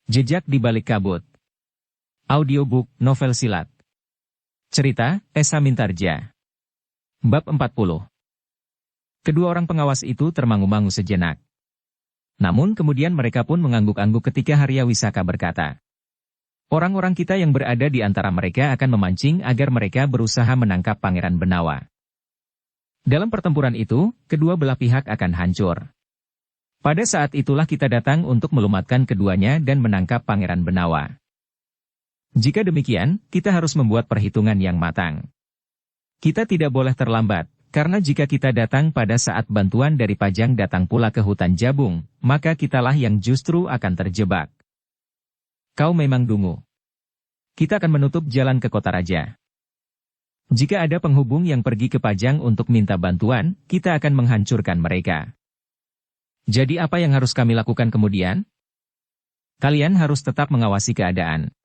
Jejak di Balik Kabut. Audiobook novel silat. Cerita, Esa Mintarja. Bab 40. Kedua orang pengawas itu termangu-mangu sejenak. Namun kemudian mereka pun mengangguk-angguk ketika Haryawisaka berkata, "Orang-orang kita yang berada di antara mereka akan memancing agar mereka berusaha menangkap Pangeran Benawa. Dalam pertempuran itu, kedua belah pihak akan hancur. Pada saat itulah kita datang untuk melumatkan keduanya dan menangkap Pangeran Benawa. Jika demikian, kita harus membuat perhitungan yang matang. Kita tidak boleh terlambat, karena jika kita datang pada saat bantuan dari Pajang datang pula ke hutan Jabung, maka kitalah yang justru akan terjebak. Kau memang dungu. Kita akan menutup jalan ke kota raja. Jika ada penghubung yang pergi ke Pajang untuk minta bantuan, kita akan menghancurkan mereka. Jadi apa yang harus kami lakukan kemudian? Kalian harus tetap mengawasi keadaan.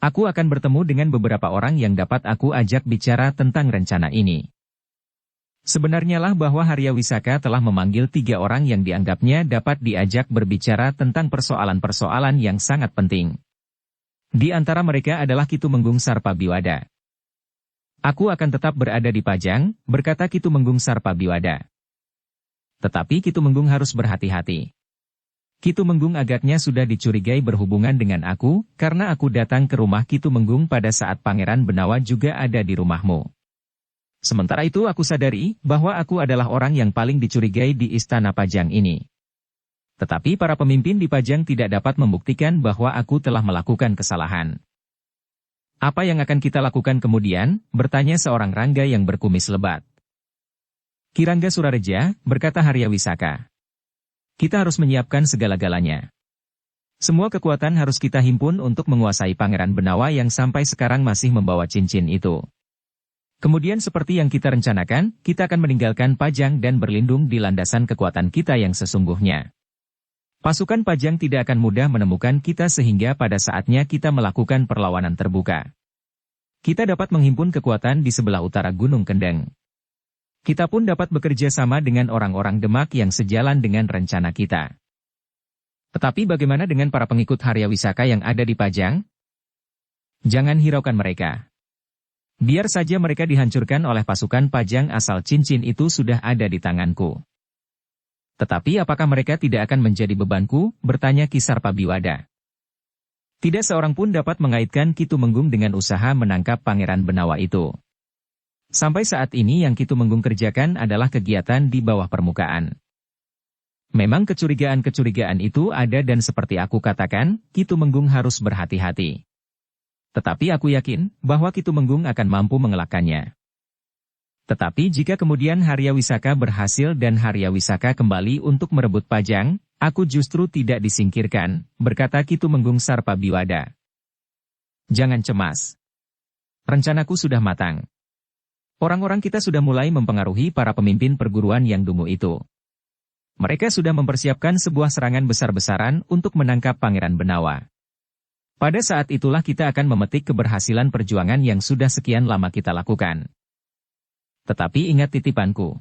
Aku akan bertemu dengan beberapa orang yang dapat aku ajak bicara tentang rencana ini." Sebenarnya lah bahwa Haryawisaka telah memanggil 3 orang yang dianggapnya dapat diajak berbicara tentang persoalan-persoalan yang sangat penting. Di antara mereka adalah Kitumenggung Sarpabiwada. "Aku akan tetap berada di Pajang," berkata Kitumenggung Sarpabiwada. Tetapi Kitumenggung harus berhati-hati. Kitumenggung agaknya sudah dicurigai berhubungan dengan aku, karena aku datang ke rumah Kitumenggung pada saat Pangeran Benawa juga ada di rumahmu. Sementara itu aku sadari bahwa aku adalah orang yang paling dicurigai di istana Pajang ini. Tetapi para pemimpin di Pajang tidak dapat membuktikan bahwa aku telah melakukan kesalahan. "Apa yang akan kita lakukan kemudian?" bertanya seorang rangga yang berkumis lebat. "Kirangga Surareja," berkata Haryawisaka. "Kita harus menyiapkan segala-galanya. Semua kekuatan harus kita himpun untuk menguasai Pangeran Benawa yang sampai sekarang masih membawa cincin itu. Kemudian seperti yang kita rencanakan, kita akan meninggalkan Pajang dan berlindung di landasan kekuatan kita yang sesungguhnya. Pasukan Pajang tidak akan mudah menemukan kita sehingga pada saatnya kita melakukan perlawanan terbuka. Kita dapat menghimpun kekuatan di sebelah utara Gunung Kendeng. Kita pun dapat bekerja sama dengan orang-orang Demak yang sejalan dengan rencana kita. Tetapi bagaimana dengan para pengikut Haryawisaka yang ada di Pajang? Jangan hiraukan mereka. Biar saja mereka dihancurkan oleh pasukan Pajang asal cincin itu sudah ada di tanganku." "Tetapi apakah mereka tidak akan menjadi bebanku?" bertanya Ki Sarpabiwada. Tidak seorang pun dapat mengaitkan Kitumenggung dengan usaha menangkap Pangeran Benawa itu. Sampai saat ini yang Kitumenggung kerjakan adalah kegiatan di bawah permukaan. Memang kecurigaan-kecurigaan itu ada dan seperti aku katakan, Kitumenggung harus berhati-hati. Tetapi aku yakin bahwa Kitumenggung akan mampu mengelakkannya. Tetapi jika kemudian Haryawisaka berhasil dan Haryawisaka kembali untuk merebut Pajang, aku justru tidak disingkirkan, berkata Kitumenggung Sarpabiwada. "Jangan cemas. Rencanaku sudah matang. Orang-orang kita sudah mulai mempengaruhi para pemimpin perguruan yang dungu itu. Mereka sudah mempersiapkan sebuah serangan besar-besaran untuk menangkap Pangeran Benawa. Pada saat itulah kita akan memetik keberhasilan perjuangan yang sudah sekian lama kita lakukan. Tetapi ingat titipanku.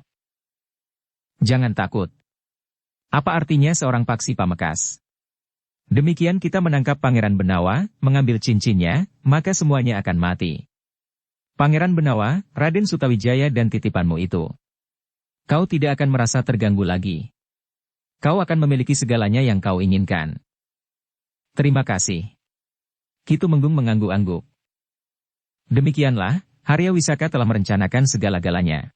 Jangan takut. Apa artinya seorang paksi pamekas? Demikian kita menangkap Pangeran Benawa, mengambil cincinnya, maka semuanya akan mati. Pangeran Benawa, Raden Sutawijaya dan titipanmu itu. Kau tidak akan merasa terganggu lagi. Kau akan memiliki segalanya yang kau inginkan." "Terima kasih." Kitumenggung mengangguk-angguk. Demikianlah, Haryawisaka telah merencanakan segala-galanya.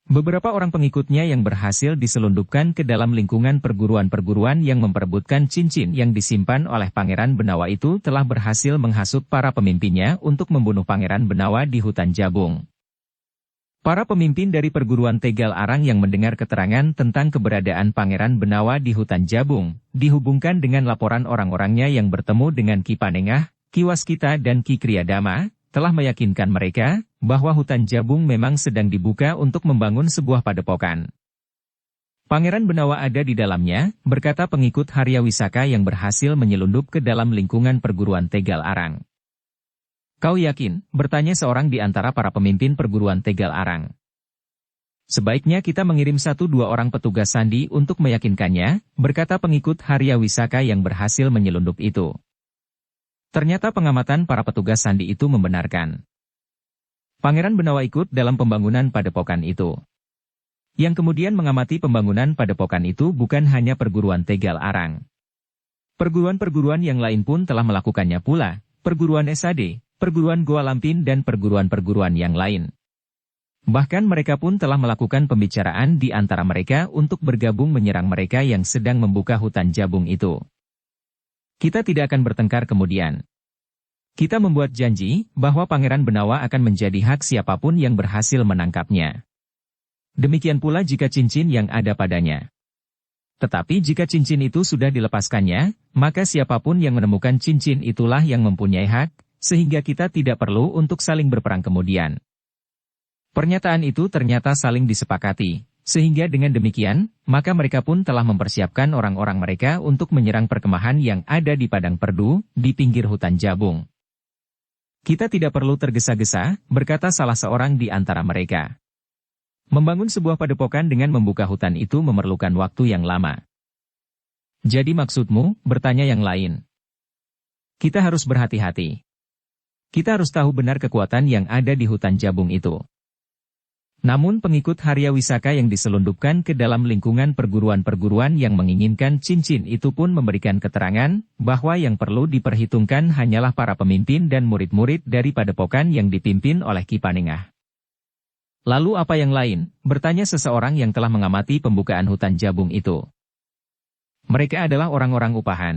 Beberapa orang pengikutnya yang berhasil diselundupkan ke dalam lingkungan perguruan-perguruan yang memperebutkan cincin yang disimpan oleh Pangeran Benawa itu telah berhasil menghasut para pemimpinnya untuk membunuh Pangeran Benawa di hutan Jabung. Para pemimpin dari perguruan Tegal Arang yang mendengar keterangan tentang keberadaan Pangeran Benawa di hutan Jabung, dihubungkan dengan laporan orang-orangnya yang bertemu dengan Ki Panengah, Ki Waskita dan Ki Kriyadama, telah meyakinkan mereka bahwa hutan Jabung memang sedang dibuka untuk membangun sebuah padepokan. Pangeran Benawa ada di dalamnya, berkata pengikut Haryawisaka yang berhasil menyelundup ke dalam lingkungan perguruan Tegal Arang. "Kau yakin?" bertanya seorang di antara para pemimpin perguruan Tegal Arang. Sebaiknya kita mengirim 1-2 orang petugas sandi untuk meyakinkannya, berkata pengikut Harya Wisaka yang berhasil menyelundup itu. Ternyata pengamatan para petugas sandi itu membenarkan. Pangeran Benawa ikut dalam pembangunan padepokan itu. Yang kemudian mengamati pembangunan padepokan itu bukan hanya perguruan Tegal Arang. Perguruan-perguruan yang lain pun telah melakukannya pula, perguruan SAD, perguruan Goa Lampin dan perguruan-perguruan yang lain. Bahkan mereka pun telah melakukan pembicaraan di antara mereka untuk bergabung menyerang mereka yang sedang membuka hutan jabung itu. Kita tidak akan bertengkar kemudian. Kita membuat janji bahwa Pangeran Benawa akan menjadi hak siapapun yang berhasil menangkapnya. Demikian pula jika cincin yang ada padanya. Tetapi jika cincin itu sudah dilepaskannya, maka siapapun yang menemukan cincin itulah yang mempunyai hak, sehingga kita tidak perlu untuk saling berperang kemudian. Pernyataan itu ternyata saling disepakati, sehingga dengan demikian, maka mereka pun telah mempersiapkan orang-orang mereka untuk menyerang perkemahan yang ada di padang perdu, di pinggir hutan jabung. Kita tidak perlu tergesa-gesa, berkata salah seorang di antara mereka. Membangun sebuah padepokan dengan membuka hutan itu memerlukan waktu yang lama. Jadi maksudmu, bertanya yang lain. Kita harus berhati-hati. Kita harus tahu benar kekuatan yang ada di hutan jabung itu. Namun pengikut Harya Wisaka yang diselundupkan ke dalam lingkungan perguruan-perguruan yang menginginkan cincin itu pun memberikan keterangan, bahwa yang perlu diperhitungkan hanyalah para pemimpin dan murid-murid dari padepokan yang dipimpin oleh Ki Panengah. Lalu apa yang lain? Bertanya seseorang yang telah mengamati pembukaan hutan jabung itu. Mereka adalah orang-orang upahan.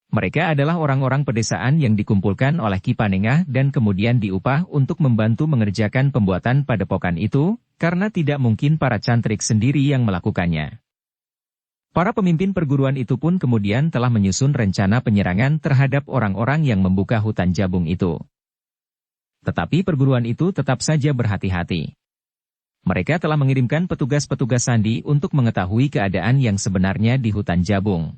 Mereka adalah orang-orang pedesaan yang dikumpulkan oleh Ki Panengah dan kemudian diupah untuk membantu mengerjakan pembuatan padepokan itu, karena tidak mungkin para cantrik sendiri yang melakukannya. Para pemimpin perguruan itu pun kemudian telah menyusun rencana penyerangan terhadap orang-orang yang membuka hutan jabung itu. Tetapi perguruan itu tetap saja berhati-hati. Mereka telah mengirimkan petugas-petugas sandi untuk mengetahui keadaan yang sebenarnya di hutan jabung.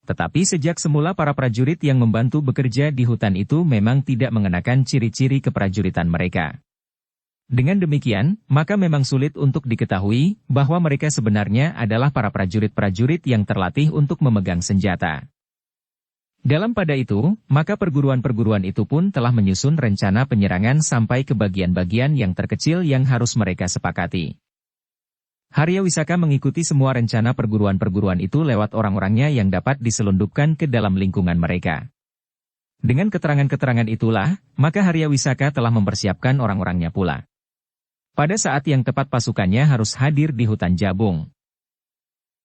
Tetapi sejak semula para prajurit yang membantu bekerja di hutan itu memang tidak mengenakan ciri-ciri keprajuritan mereka. Dengan demikian, maka memang sulit untuk diketahui bahwa mereka sebenarnya adalah para prajurit-prajurit yang terlatih untuk memegang senjata. Dalam pada itu, maka perguruan-perguruan itu pun telah menyusun rencana penyerangan sampai ke bagian-bagian yang terkecil yang harus mereka sepakati. Harya Wisaka mengikuti semua rencana perguruan-perguruan itu lewat orang-orangnya yang dapat diselundupkan ke dalam lingkungan mereka. Dengan keterangan-keterangan itulah, maka Harya Wisaka telah mempersiapkan orang-orangnya pula. Pada saat yang tepat pasukannya harus hadir di hutan jabung.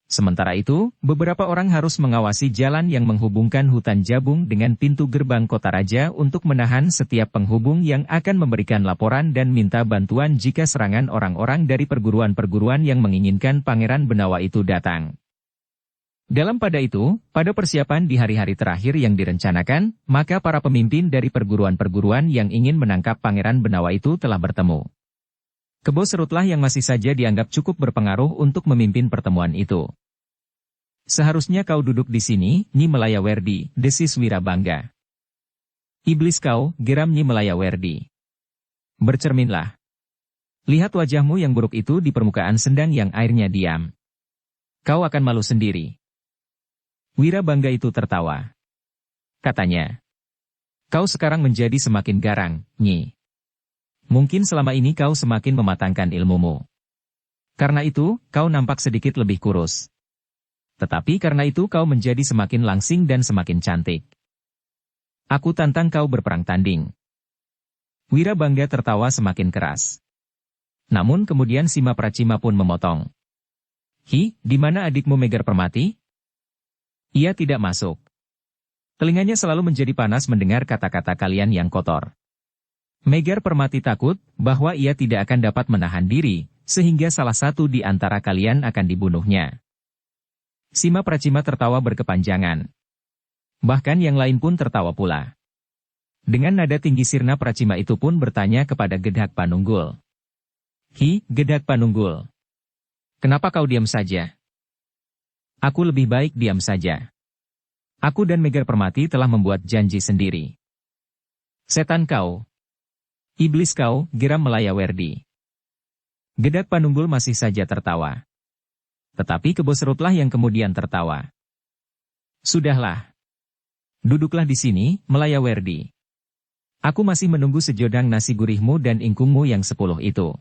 Sementara itu, beberapa orang harus mengawasi jalan yang menghubungkan hutan jabung dengan pintu gerbang kota raja untuk menahan setiap penghubung yang akan memberikan laporan dan minta bantuan jika serangan orang-orang dari perguruan-perguruan yang menginginkan Pangeran Benawa itu datang. Dalam pada itu, pada persiapan di hari-hari terakhir yang direncanakan, maka para pemimpin dari perguruan-perguruan yang ingin menangkap Pangeran Benawa itu telah bertemu. Kebo Serutlah yang masih saja dianggap cukup berpengaruh untuk memimpin pertemuan itu. Seharusnya kau duduk di sini, Nyi Melaya Werdi, desis Wirabangga. Iblis kau, geram Nyi Melaya Werdi. Bercerminlah. Lihat wajahmu yang buruk itu di permukaan sendang yang airnya diam. Kau akan malu sendiri. Wirabangga itu tertawa. Katanya. Kau sekarang menjadi semakin garang, Nyi. Mungkin selama ini kau semakin mematangkan ilmumu. Karena itu, kau nampak sedikit lebih kurus. Tetapi karena itu kau menjadi semakin langsing dan semakin cantik. Aku tantang kau berperang tanding. Wirabangga tertawa semakin keras. Namun kemudian Sima Pracima pun memotong. Hi, di mana adikmu Megar Permati? Ia tidak masuk. Telinganya selalu menjadi panas mendengar kata-kata kalian yang kotor. Megar Permati takut bahwa ia tidak akan dapat menahan diri, sehingga salah satu di antara kalian akan dibunuhnya. Sima Pracima tertawa berkepanjangan. Bahkan yang lain pun tertawa pula. Dengan nada tinggi Sirna Pracima itu pun bertanya kepada Gedhak Panunggul. Hi, Gedhak Panunggul. Kenapa kau diam saja? Aku lebih baik diam saja. Aku dan Megar Permati telah membuat janji sendiri. Setan kau. Iblis kau, geram Melaya Werdi. Gedak Panunggul masih saja tertawa. Tetapi Kebo Serutlah yang kemudian tertawa. Sudahlah. Duduklah di sini, Melayawerdi. Aku masih menunggu sejodang nasi gurihmu dan ingkungmu yang 10 itu.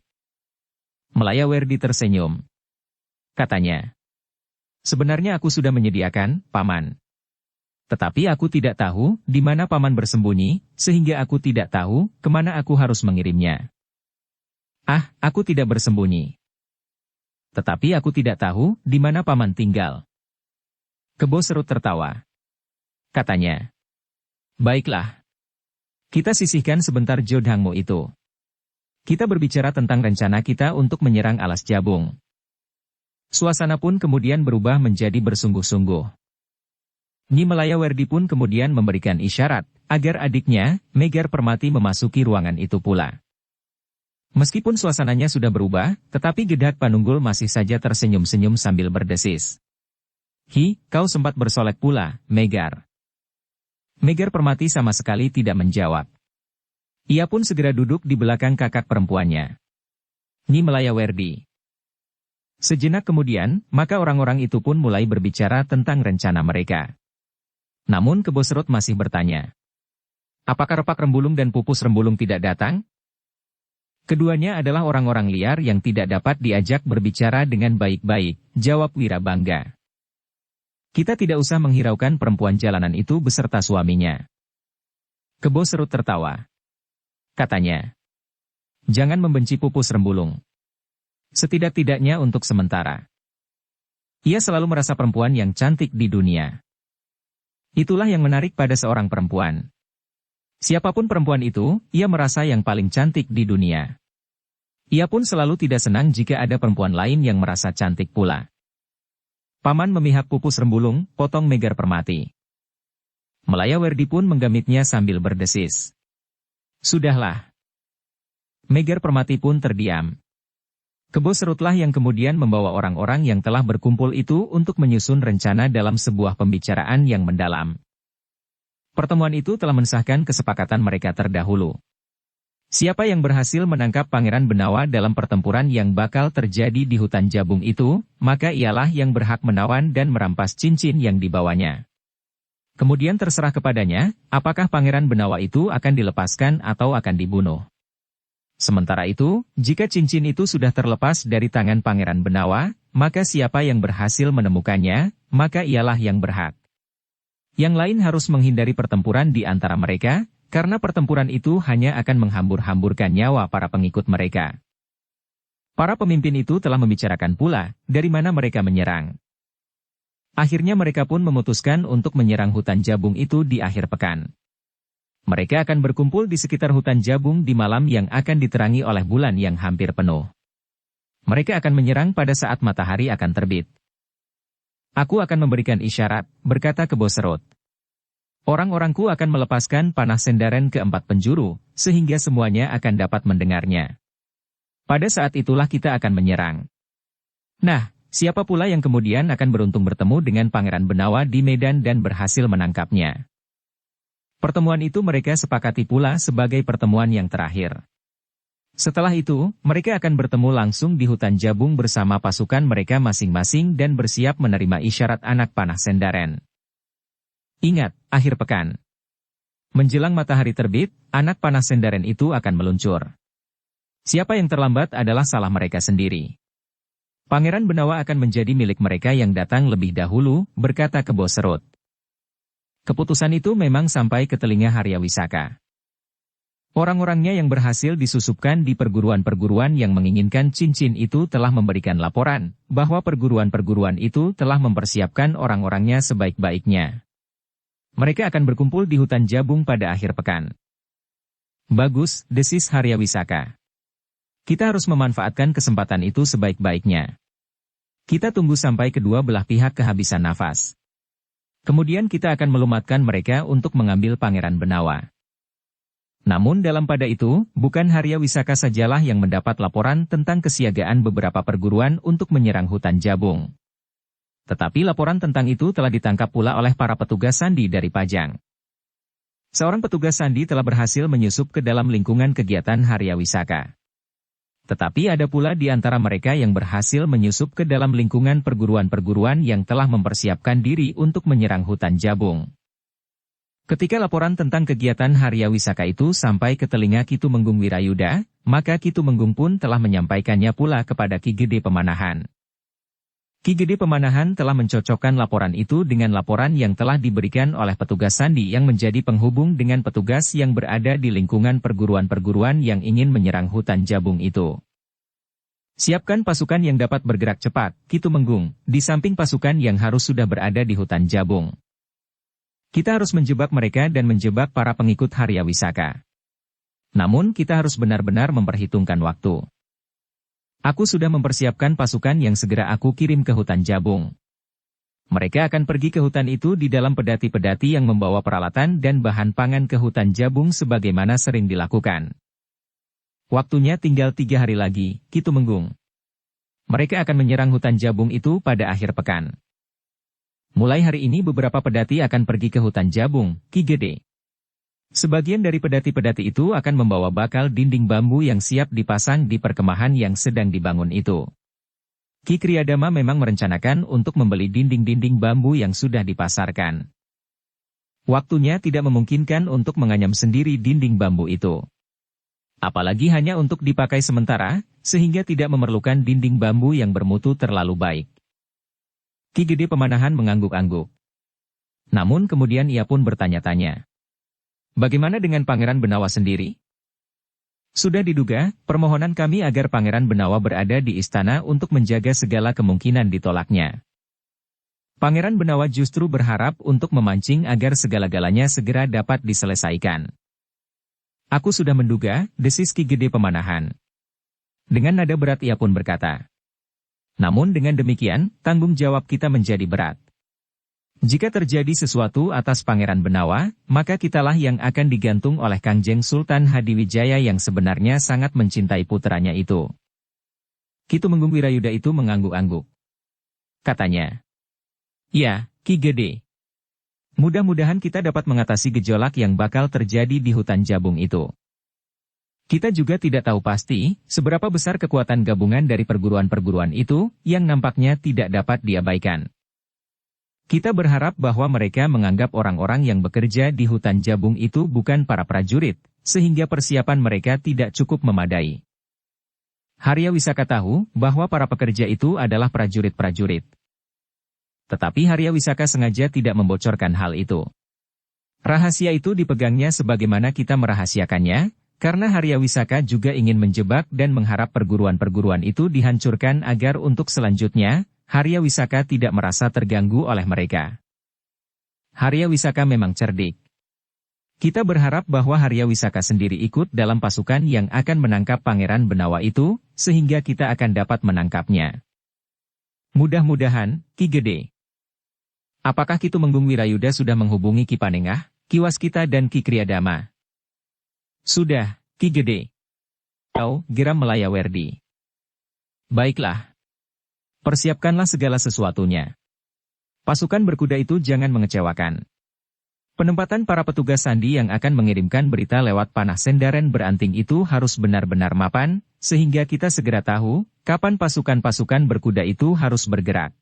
Melayawerdi tersenyum. Katanya. Sebenarnya aku sudah menyediakan, Paman. Tetapi aku tidak tahu di mana Paman bersembunyi, sehingga aku tidak tahu kemana aku harus mengirimnya. Ah, aku tidak bersembunyi. Tetapi aku tidak tahu di mana Paman tinggal. Kebo Serut tertawa. Katanya. Baiklah. Kita sisihkan sebentar jodhangmu itu. Kita berbicara tentang rencana kita untuk menyerang Alas Jabung. Suasana pun kemudian berubah menjadi bersungguh-sungguh. Nyi Melayawerdi pun kemudian memberikan isyarat, agar adiknya, Megar Permati memasuki ruangan itu pula. Meskipun suasananya sudah berubah, tetapi Gedak Panunggul masih saja tersenyum-senyum sambil berdesis. Hi, kau sempat bersolek pula, Megar. Megar Permati sama sekali tidak menjawab. Ia pun segera duduk di belakang kakak perempuannya. Nyi Melayawerdi. Sejenak kemudian, maka orang-orang itu pun mulai berbicara tentang rencana mereka. Namun Kebo Serut masih bertanya. Apakah Repak Rembulung dan Pupus Rembulung tidak datang? Keduanya adalah orang-orang liar yang tidak dapat diajak berbicara dengan baik-baik, jawab Wirabangga. Kita tidak usah menghiraukan perempuan jalanan itu beserta suaminya. Kebo Serut tertawa. Katanya. Jangan membenci Pupus Rembulung. Setidak-tidaknya untuk sementara. Ia selalu merasa perempuan yang cantik di dunia. Itulah yang menarik pada seorang perempuan. Siapapun perempuan itu, ia merasa yang paling cantik di dunia. Ia pun selalu tidak senang jika ada perempuan lain yang merasa cantik pula. Paman memihak Pupus Rembulung, potong Megar Permati. Melayawerdi pun menggamitnya sambil berdesis. Sudahlah. Megar Permati pun terdiam. Kebo Serutlah yang kemudian membawa orang-orang yang telah berkumpul itu untuk menyusun rencana dalam sebuah pembicaraan yang mendalam. Pertemuan itu telah mensahkan kesepakatan mereka terdahulu. Siapa yang berhasil menangkap Pangeran Benawa dalam pertempuran yang bakal terjadi di hutan Jabung itu, maka ialah yang berhak menawan dan merampas cincin yang dibawanya. Kemudian terserah kepadanya, apakah Pangeran Benawa itu akan dilepaskan atau akan dibunuh. Sementara itu, jika cincin itu sudah terlepas dari tangan Pangeran Benawa, maka siapa yang berhasil menemukannya, maka ialah yang berhak. Yang lain harus menghindari pertempuran di antara mereka, karena pertempuran itu hanya akan menghambur-hamburkan nyawa para pengikut mereka. Para pemimpin itu telah membicarakan pula, dari mana mereka menyerang. Akhirnya mereka pun memutuskan untuk menyerang hutan Jabung itu di akhir pekan. Mereka akan berkumpul di sekitar hutan Jabung di malam yang akan diterangi oleh bulan yang hampir penuh. Mereka akan menyerang pada saat matahari akan terbit. Aku akan memberikan isyarat, berkata Kebo Serut. Orang-orangku akan melepaskan panah sendaren ke 4 penjuru, sehingga semuanya akan dapat mendengarnya. Pada saat itulah kita akan menyerang. Nah, siapa pula yang kemudian akan beruntung bertemu dengan Pangeran Benawa di medan dan berhasil menangkapnya? Pertemuan itu mereka sepakati pula sebagai pertemuan yang terakhir. Setelah itu, mereka akan bertemu langsung di hutan Jabung bersama pasukan mereka masing-masing dan bersiap menerima isyarat anak panah sendaren. Ingat, akhir pekan. Menjelang matahari terbit, anak panah sendaren itu akan meluncur. Siapa yang terlambat adalah salah mereka sendiri. Pangeran Benawa akan menjadi milik mereka yang datang lebih dahulu, berkata Kebo Serut. Keputusan itu memang sampai ke telinga Haryawisaka. Orang-orangnya yang berhasil disusupkan di perguruan-perguruan yang menginginkan cincin itu telah memberikan laporan, bahwa perguruan-perguruan itu telah mempersiapkan orang-orangnya sebaik-baiknya. Mereka akan berkumpul di hutan Jabung pada akhir pekan. Bagus, desis Haryawisaka. Kita harus memanfaatkan kesempatan itu sebaik-baiknya. Kita tunggu sampai kedua belah pihak kehabisan nafas. Kemudian kita akan melumatkan mereka untuk mengambil Pangeran Benawa. Namun dalam pada itu, bukan Haryawisaka sajalah yang mendapat laporan tentang kesiagaan beberapa perguruan untuk menyerang hutan Jabung. Tetapi laporan tentang itu telah ditangkap pula oleh para petugas sandi dari Pajang. Seorang petugas sandi telah berhasil menyusup ke dalam lingkungan kegiatan Haryawisaka. Tetapi ada pula di antara mereka yang berhasil menyusup ke dalam lingkungan perguruan-perguruan yang telah mempersiapkan diri untuk menyerang hutan Jabung. Ketika laporan tentang kegiatan Haryawisaka itu sampai ke telinga Ki Tumenggung Wirayuda, maka Ki Tumenggung pun telah menyampaikannya pula kepada Ki Gede Pemanahan. Ki Gede Pemanahan telah mencocokkan laporan itu dengan laporan yang telah diberikan oleh petugas sandi yang menjadi penghubung dengan petugas yang berada di lingkungan perguruan-perguruan yang ingin menyerang hutan Jabung itu. Siapkan pasukan yang dapat bergerak cepat, Ki Tumenggung, di samping pasukan yang harus sudah berada di hutan Jabung. Kita harus menjebak mereka dan menjebak para pengikut Haryawisaka. Namun kita harus benar-benar memperhitungkan waktu. Aku sudah mempersiapkan pasukan yang segera aku kirim ke hutan Jabung. Mereka akan pergi ke hutan itu di dalam pedati-pedati yang membawa peralatan dan bahan pangan ke hutan Jabung sebagaimana sering dilakukan. Waktunya tinggal 3 hari lagi, Ki Tumenggung. Mereka akan menyerang hutan Jabung itu pada akhir pekan. Mulai hari ini beberapa pedati akan pergi ke hutan Jabung, Ki Gede. Sebagian dari pedati-pedati itu akan membawa bakal dinding bambu yang siap dipasang di perkemahan yang sedang dibangun itu. Ki Kriyadama memang merencanakan untuk membeli dinding-dinding bambu yang sudah dipasarkan. Waktunya tidak memungkinkan untuk menganyam sendiri dinding bambu itu. Apalagi hanya untuk dipakai sementara, sehingga tidak memerlukan dinding bambu yang bermutu terlalu baik. Ki Gede Pemanahan mengangguk-angguk. Namun kemudian ia pun bertanya-tanya. Bagaimana dengan Pangeran Benawa sendiri? Sudah diduga, permohonan kami agar Pangeran Benawa berada di istana untuk menjaga segala kemungkinan ditolaknya. Pangeran Benawa justru berharap untuk memancing agar segala-galanya segera dapat diselesaikan. Aku sudah menduga, desis Ki Gede Pemanahan. Dengan nada berat ia pun berkata. Namun dengan demikian, tanggung jawab kita menjadi berat. Jika terjadi sesuatu atas Pangeran Benawa, maka kitalah yang akan digantung oleh Kangjeng Sultan Hadiwijaya yang sebenarnya sangat mencintai puteranya itu. Ki Tumenggung Wirayuda itu mengangguk-angguk. Katanya, "Ya, Ki Gede. Mudah-mudahan kita dapat mengatasi gejolak yang bakal terjadi di hutan Jabung itu. Kita juga tidak tahu pasti, seberapa besar kekuatan gabungan dari perguruan-perguruan itu, yang nampaknya tidak dapat diabaikan. Kita berharap bahwa mereka menganggap orang-orang yang bekerja di hutan Jabung itu bukan para prajurit, sehingga persiapan mereka tidak cukup memadai. Haryawisaka tahu bahwa para pekerja itu adalah prajurit-prajurit. Tetapi Haryawisaka sengaja tidak membocorkan hal itu. Rahasia itu dipegangnya sebagaimana kita merahasiakannya, karena Haryawisaka juga ingin menjebak dan mengharap perguruan-perguruan itu dihancurkan agar untuk selanjutnya, Haryawisaka tidak merasa terganggu oleh mereka. Haryawisaka memang cerdik. Kita berharap bahwa Haryawisaka sendiri ikut dalam pasukan yang akan menangkap Pangeran Benawa itu, sehingga kita akan dapat menangkapnya. Mudah-mudahan, Ki Gede. Apakah Ki Tumenggung Wirayuda sudah menghubungi Ki Panengah, Ki Waskita dan Ki Kriyadama? Sudah, Ki Gede. Kau, geram Melayawerdi. Baiklah. Persiapkanlah segala sesuatunya. Pasukan berkuda itu jangan mengecewakan. Penempatan para petugas sandi yang akan mengirimkan berita lewat panah sendaren beranting itu harus benar-benar mapan, sehingga kita segera tahu, kapan pasukan-pasukan berkuda itu harus bergerak.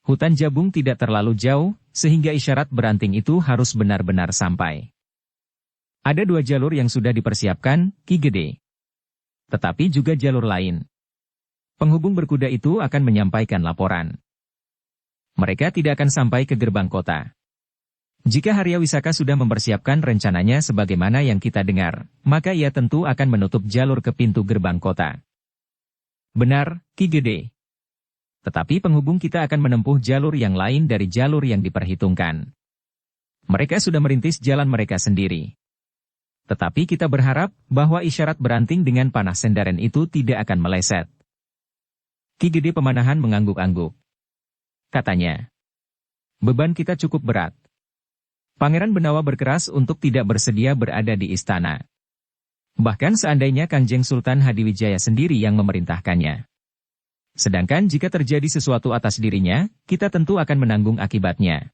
Hutan Jabung tidak terlalu jauh, sehingga isyarat beranting itu harus benar-benar sampai. Ada 2 jalur yang sudah dipersiapkan, Ki Gede. Tetapi juga jalur lain. Penghubung berkuda itu akan menyampaikan laporan. Mereka tidak akan sampai ke gerbang kota. Jika Haryawisaka sudah mempersiapkan rencananya sebagaimana yang kita dengar, maka ia tentu akan menutup jalur ke pintu gerbang kota. Benar, Ki Gede. Tetapi penghubung kita akan menempuh jalur yang lain dari jalur yang diperhitungkan. Mereka sudah merintis jalan mereka sendiri. Tetapi kita berharap bahwa isyarat beranting dengan panah sendaren itu tidak akan meleset. Ki Gede Pemanahan mengangguk-angguk. Katanya, beban kita cukup berat. Pangeran Benawa berkeras untuk tidak bersedia berada di istana. Bahkan seandainya Kangjeng Sultan Hadiwijaya sendiri yang memerintahkannya. Sedangkan jika terjadi sesuatu atas dirinya, kita tentu akan menanggung akibatnya.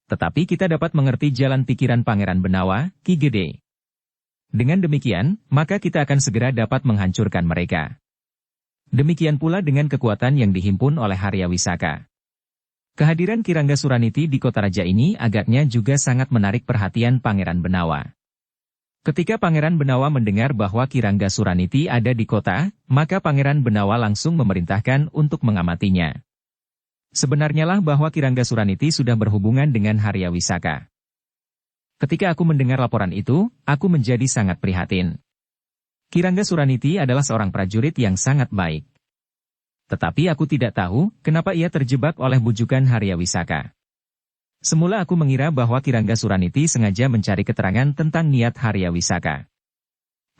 Tetapi kita dapat mengerti jalan pikiran Pangeran Benawa, Ki Gede. Dengan demikian, maka kita akan segera dapat menghancurkan mereka. Demikian pula dengan kekuatan yang dihimpun oleh Harya Wisaka. Kehadiran Kirangga Suraniti di kota raja ini agaknya juga sangat menarik perhatian Pangeran Benawa. Ketika Pangeran Benawa mendengar bahwa Kirangga Suraniti ada di kota, maka Pangeran Benawa langsung memerintahkan untuk mengamatinya. Sebenarnya lah bahwa Kirangga Suraniti sudah berhubungan dengan Harya Wisaka. Ketika aku mendengar laporan itu, aku menjadi sangat prihatin. Kirangga Suraniti adalah seorang prajurit yang sangat baik. Tetapi aku tidak tahu, kenapa ia terjebak oleh bujukan Harya Wisaka. Semula aku mengira bahwa Kirangga Suraniti sengaja mencari keterangan tentang niat Harya Wisaka.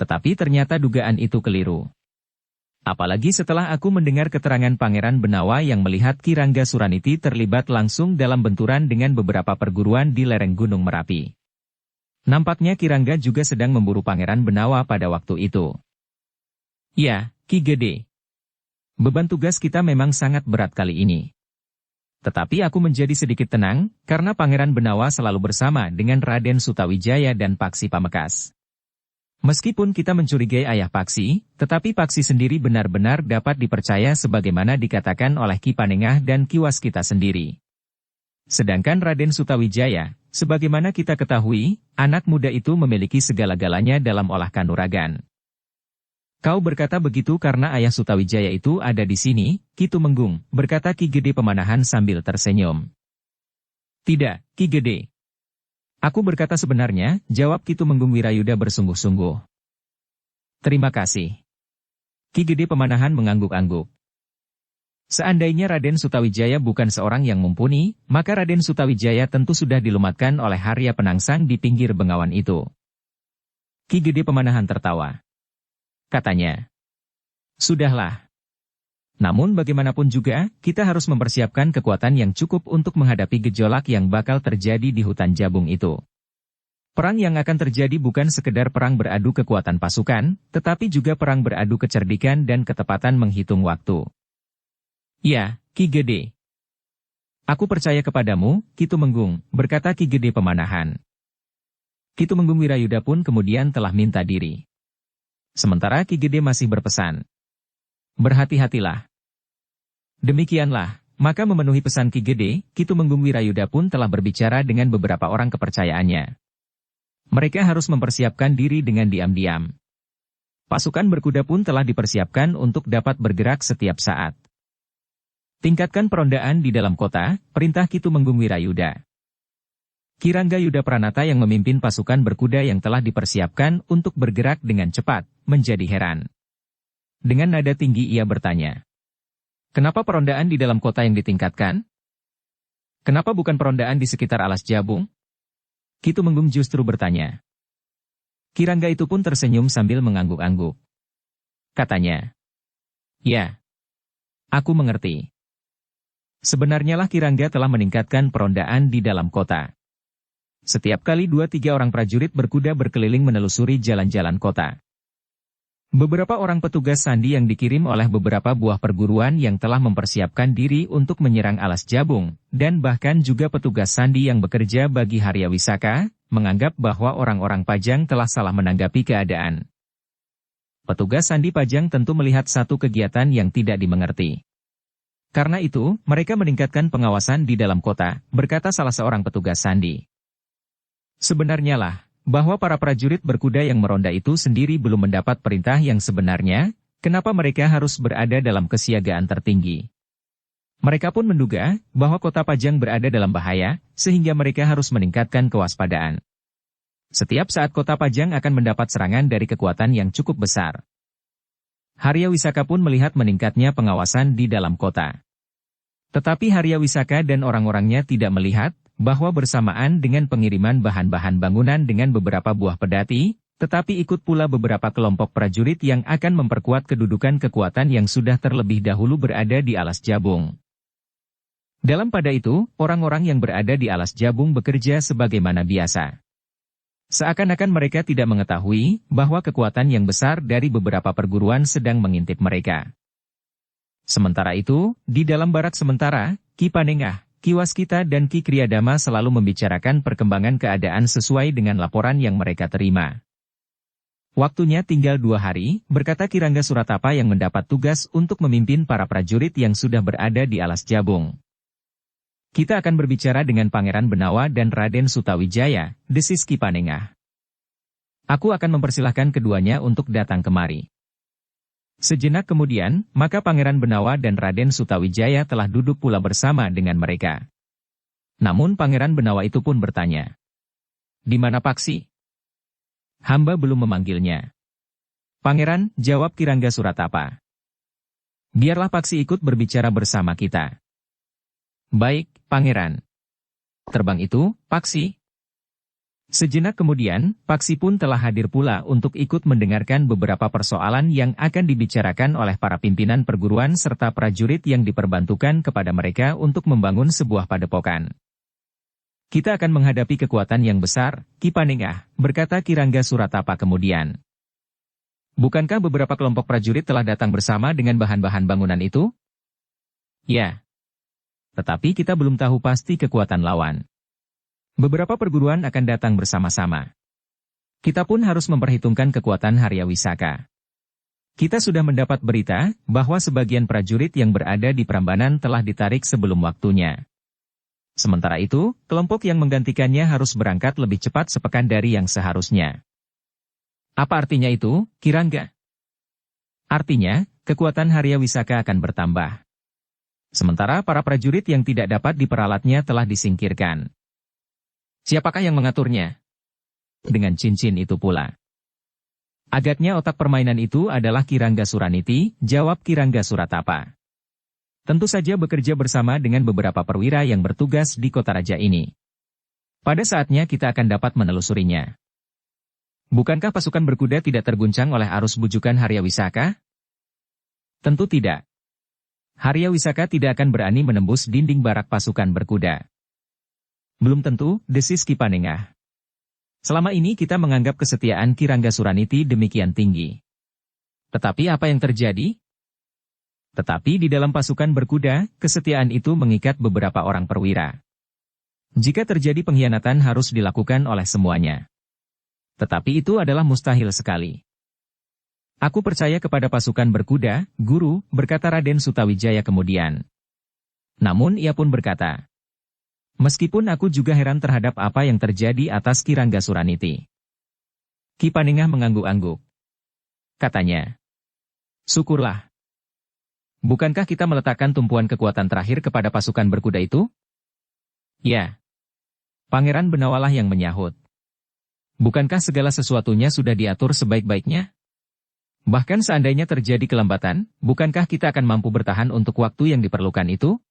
Tetapi ternyata dugaan itu keliru. Apalagi setelah aku mendengar keterangan Pangeran Benawa yang melihat Kirangga Suraniti terlibat langsung dalam benturan dengan beberapa perguruan di lereng Gunung Merapi. Nampaknya Kirangga juga sedang memburu Pangeran Benawa pada waktu itu. Ya, Ki Gede. Beban tugas kita memang sangat berat kali ini. Tetapi aku menjadi sedikit tenang, karena Pangeran Benawa selalu bersama dengan Raden Sutawijaya dan Paksi Pamekas. Meskipun kita mencurigai ayah Paksi, tetapi Paksi sendiri benar-benar dapat dipercaya sebagaimana dikatakan oleh Ki Panengah dan Ki Waskita sendiri. Sedangkan Raden Sutawijaya, sebagaimana kita ketahui, anak muda itu memiliki segala-galanya dalam olah kanuragan. Kau berkata begitu karena ayah Sutawijaya itu ada di sini, Ki Tumenggung, berkata Ki Gede Pemanahan sambil tersenyum. Tidak, Ki Gede. Aku berkata sebenarnya, jawab Ki Tumenggung Wirayuda bersungguh-sungguh. Terima kasih. Ki Gede Pemanahan mengangguk-angguk. Seandainya Raden Sutawijaya bukan seorang yang mumpuni, maka Raden Sutawijaya tentu sudah dilumatkan oleh Harya Penangsang di pinggir Bengawan itu. Ki Gede Pemanahan tertawa. Katanya, sudahlah. Namun bagaimanapun juga, kita harus mempersiapkan kekuatan yang cukup untuk menghadapi gejolak yang bakal terjadi di hutan Jabung itu. Perang yang akan terjadi bukan sekedar perang beradu kekuatan pasukan, tetapi juga perang beradu kecerdikan dan ketepatan menghitung waktu. Ya, Ki Gede. Aku percaya kepadamu, Ki Tumenggung, berkata Ki Gede Pemanahan. Ki Tumenggung Wirayuda pun kemudian telah minta diri. Sementara Ki Gede masih berpesan. Berhati-hatilah. Demikianlah, maka memenuhi pesan Ki Gede, Ki Tumenggung Wirayuda pun telah berbicara dengan beberapa orang kepercayaannya. Mereka harus mempersiapkan diri dengan diam-diam. Pasukan berkuda pun telah dipersiapkan untuk dapat bergerak setiap saat. Tingkatkan perondaan di dalam kota, perintah Ki Tumenggung Wirayuda. Kirangga Yuda Pranata yang memimpin pasukan berkuda yang telah dipersiapkan untuk bergerak dengan cepat, menjadi heran. Dengan nada tinggi ia bertanya. Kenapa perondaan di dalam kota yang ditingkatkan? Kenapa bukan perondaan di sekitar alas Jabung? Ki Tumenggung justru bertanya. Kirangga itu pun tersenyum sambil mengangguk-angguk. Katanya. Ya. Aku mengerti. Sebenarnya lah Kirangga telah meningkatkan perondaan di dalam kota. Setiap kali 2-3 orang prajurit berkuda berkeliling menelusuri jalan-jalan kota. Beberapa orang petugas sandi yang dikirim oleh beberapa buah perguruan yang telah mempersiapkan diri untuk menyerang alas Jabung, dan bahkan juga petugas sandi yang bekerja bagi Harya Wisaka, menganggap bahwa orang-orang Pajang telah salah menanggapi keadaan. Petugas sandi Pajang tentu melihat satu kegiatan yang tidak dimengerti. Karena itu, mereka meningkatkan pengawasan di dalam kota, berkata salah seorang petugas sandi. Sebenarnya lah, bahwa para prajurit berkuda yang meronda itu sendiri belum mendapat perintah yang sebenarnya, kenapa mereka harus berada dalam kesiagaan tertinggi. Mereka pun menduga bahwa kota Pajang berada dalam bahaya, sehingga mereka harus meningkatkan kewaspadaan. Setiap saat kota Pajang akan mendapat serangan dari kekuatan yang cukup besar. Harya Wisaka pun melihat meningkatnya pengawasan di dalam kota. Tetapi Harya Wisaka dan orang-orangnya tidak melihat bahwa bersamaan dengan pengiriman bahan-bahan bangunan dengan beberapa buah pedati, tetapi ikut pula beberapa kelompok prajurit yang akan memperkuat kedudukan kekuatan yang sudah terlebih dahulu berada di alas Jabung. Dalam pada itu, orang-orang yang berada di alas Jabung bekerja sebagaimana biasa. Seakan-akan mereka tidak mengetahui bahwa kekuatan yang besar dari beberapa perguruan sedang mengintip mereka. Sementara itu, di dalam barak sementara, Ki Panengah, Ki Waskita dan Ki Kriyadama selalu membicarakan perkembangan keadaan sesuai dengan laporan yang mereka terima. Waktunya tinggal 2 hari, berkata Kirangga Suratapa yang mendapat tugas untuk memimpin para prajurit yang sudah berada di alas Jabung. Kita akan berbicara dengan Pangeran Benawa dan Raden Sutawijaya, desis Ki Panengah. Aku akan mempersilahkan keduanya untuk datang kemari. Sejenak kemudian, maka Pangeran Benawa dan Raden Sutawijaya telah duduk pula bersama dengan mereka. Namun Pangeran Benawa itu pun bertanya, "Di mana Paksi?" "Hamba belum memanggilnya." "Pangeran," jawab Kirangga Suratapa, "biarlah Paksi ikut berbicara bersama kita." "Baik, Pangeran." "Terbang itu, Paksi." Sejenak kemudian, Paksi pun telah hadir pula untuk ikut mendengarkan beberapa persoalan yang akan dibicarakan oleh para pimpinan perguruan serta prajurit yang diperbantukan kepada mereka untuk membangun sebuah padepokan. "Kita akan menghadapi kekuatan yang besar, Ki Panengah," berkata Kirangga Suratapa kemudian. "Bukankah beberapa kelompok prajurit telah datang bersama dengan bahan-bahan bangunan itu?" "Ya. Tetapi kita belum tahu pasti kekuatan lawan. Beberapa perguruan akan datang bersama-sama. Kita pun harus memperhitungkan kekuatan Harya Wisaka. Kita sudah mendapat berita bahwa sebagian prajurit yang berada di Prambanan telah ditarik sebelum waktunya. Sementara itu, kelompok yang menggantikannya harus berangkat lebih cepat sepekan dari yang seharusnya." "Apa artinya itu, Kirangga?" "Artinya, kekuatan Harya Wisaka akan bertambah. Sementara para prajurit yang tidak dapat diperalatnya telah disingkirkan." "Siapakah yang mengaturnya?" "Dengan cincin itu pula." "Agaknya otak permainan itu adalah Kirangga Suraniti," jawab Kirangga Suratapa. "Tentu saja bekerja bersama dengan beberapa perwira yang bertugas di kota raja ini. Pada saatnya kita akan dapat menelusurinya." "Bukankah pasukan berkuda tidak terguncang oleh arus bujukan Harya Wisaka?" "Tentu tidak. Harya Wisaka tidak akan berani menembus dinding barak pasukan berkuda." "Belum tentu," desis Ki Panengah. "Selama ini kita menganggap kesetiaan Kirangga Suraniti demikian tinggi. Tetapi apa yang terjadi?" "Tetapi di dalam pasukan berkuda, kesetiaan itu mengikat beberapa orang perwira. Jika terjadi pengkhianatan harus dilakukan oleh semuanya. Tetapi itu adalah mustahil sekali." "Aku percaya kepada pasukan berkuda, Guru," berkata Raden Sutawijaya kemudian. Namun ia pun berkata, "Meskipun aku juga heran terhadap apa yang terjadi atas Kirangga Suraniti." Ki Panengah mengangguk-angguk. Katanya, "Syukurlah. Bukankah kita meletakkan tumpuan kekuatan terakhir kepada pasukan berkuda itu?" "Ya." Pangeran Benawalah yang menyahut. "Bukankah segala sesuatunya sudah diatur sebaik-baiknya? Bahkan seandainya terjadi kelambatan, bukankah kita akan mampu bertahan untuk waktu yang diperlukan itu?"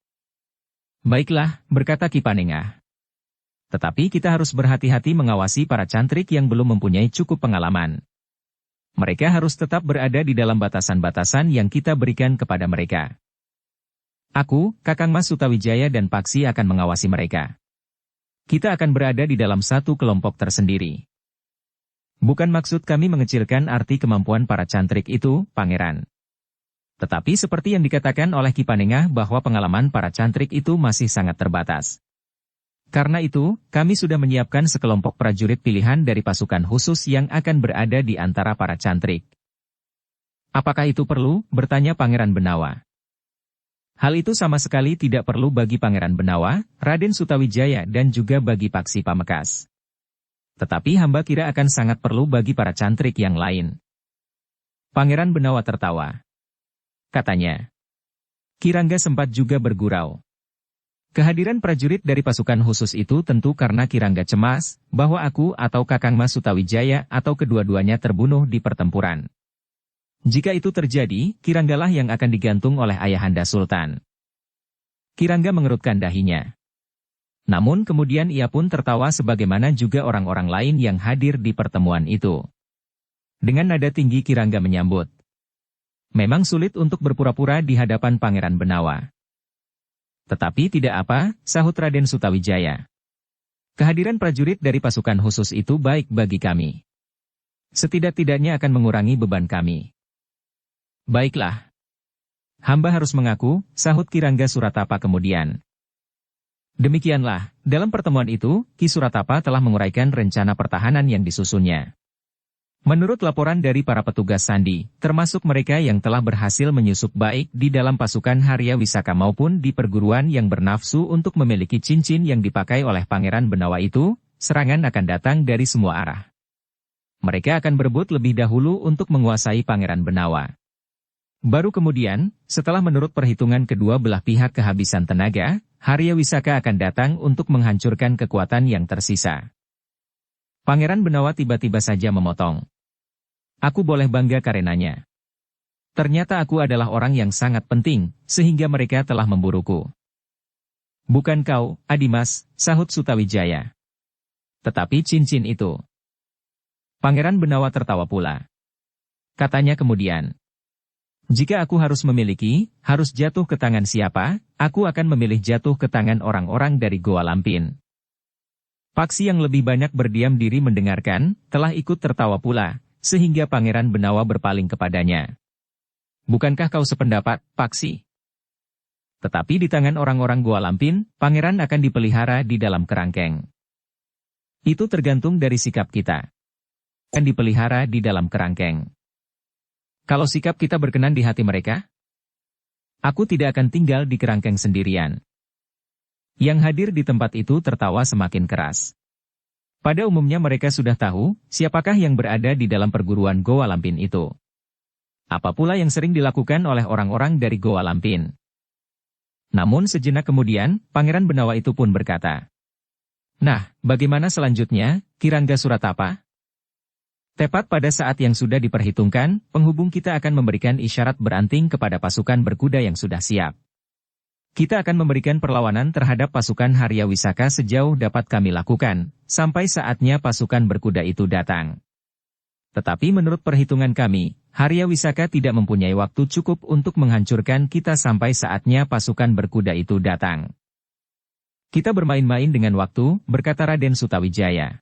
"Baiklah," berkata Ki Panengah. "Tetapi kita harus berhati-hati mengawasi para cantrik yang belum mempunyai cukup pengalaman. Mereka harus tetap berada di dalam batasan-batasan yang kita berikan kepada mereka. Aku, Kakang Mas Sutawijaya dan Paksi akan mengawasi mereka. Kita akan berada di dalam satu kelompok tersendiri. Bukan maksud kami mengecilkan arti kemampuan para cantrik itu, Pangeran. Tetapi seperti yang dikatakan oleh Ki Panengah bahwa pengalaman para cantrik itu masih sangat terbatas. Karena itu, kami sudah menyiapkan sekelompok prajurit pilihan dari pasukan khusus yang akan berada di antara para cantrik." "Apakah itu perlu?" bertanya Pangeran Benawa. "Hal itu sama sekali tidak perlu bagi Pangeran Benawa, Raden Sutawijaya dan juga bagi Paksi Pamekas. Tetapi hamba kira akan sangat perlu bagi para cantrik yang lain." Pangeran Benawa tertawa. Katanya, "Kirangga sempat juga bergurau. Kehadiran prajurit dari pasukan khusus itu tentu karena Kirangga cemas bahwa aku atau Kakang Mas Sutawijaya atau kedua-duanya terbunuh di pertempuran. Jika itu terjadi, Kiranggalah yang akan digantung oleh Ayahanda Sultan." Kirangga mengerutkan dahinya. Namun kemudian ia pun tertawa sebagaimana juga orang-orang lain yang hadir di pertemuan itu. Dengan nada tinggi Kirangga menyambut. "Memang sulit untuk berpura-pura di hadapan Pangeran Benawa. Tetapi tidak apa," sahut Raden Sutawijaya. "Kehadiran prajurit dari pasukan khusus itu baik bagi kami. Setidak-tidaknya akan mengurangi beban kami." "Baiklah. Hamba harus mengaku," sahut Kirangga Suratapa kemudian. Demikianlah, dalam pertemuan itu, Ki Suratapa telah menguraikan rencana pertahanan yang disusunnya. Menurut laporan dari para petugas sandi, termasuk mereka yang telah berhasil menyusup baik di dalam pasukan Harya Wisaka maupun di perguruan yang bernafsu untuk memiliki cincin yang dipakai oleh Pangeran Benawa itu, serangan akan datang dari semua arah. Mereka akan berebut lebih dahulu untuk menguasai Pangeran Benawa. Baru kemudian, setelah menurut perhitungan kedua belah pihak kehabisan tenaga, Harya Wisaka akan datang untuk menghancurkan kekuatan yang tersisa. Pangeran Benawa tiba-tiba saja memotong. Aku boleh bangga karenanya. Ternyata aku adalah orang yang sangat penting, sehingga mereka telah memburuku. Bukan kau, Adimas, sahut Sutawijaya. Tetapi cincin itu. Pangeran Benawa tertawa pula. Katanya kemudian, jika aku harus memiliki, harus jatuh ke tangan siapa, aku akan memilih jatuh ke tangan orang-orang dari Goa Lampin. Paksi yang lebih banyak berdiam diri mendengarkan, telah ikut tertawa pula, sehingga Pangeran Benawa berpaling kepadanya. Bukankah kau sependapat, Paksi? Tetapi di tangan orang-orang Goa Lampin, Pangeran akan dipelihara di dalam kerangkeng. Itu tergantung dari sikap kita. Akan dipelihara di dalam kerangkeng. Kalau sikap kita berkenan di hati mereka, aku tidak akan tinggal di kerangkeng sendirian. Yang hadir di tempat itu tertawa semakin keras. Pada umumnya mereka sudah tahu, siapakah yang berada di dalam perguruan Goa Lampin itu. Apa pula yang sering dilakukan oleh orang-orang dari Goa Lampin. Namun sejenak kemudian, Pangeran Benawa itu pun berkata, "Nah, bagaimana selanjutnya, Kirangga Suratapa?" Tepat pada saat yang sudah diperhitungkan, penghubung kita akan memberikan isyarat beranting kepada pasukan berkuda yang sudah siap. Kita akan memberikan perlawanan terhadap pasukan Harya Wisaka sejauh dapat kami lakukan, sampai saatnya pasukan berkuda itu datang. Tetapi menurut perhitungan kami, Harya Wisaka tidak mempunyai waktu cukup untuk menghancurkan kita sampai saatnya pasukan berkuda itu datang. Kita bermain-main dengan waktu, berkata Raden Sutawijaya.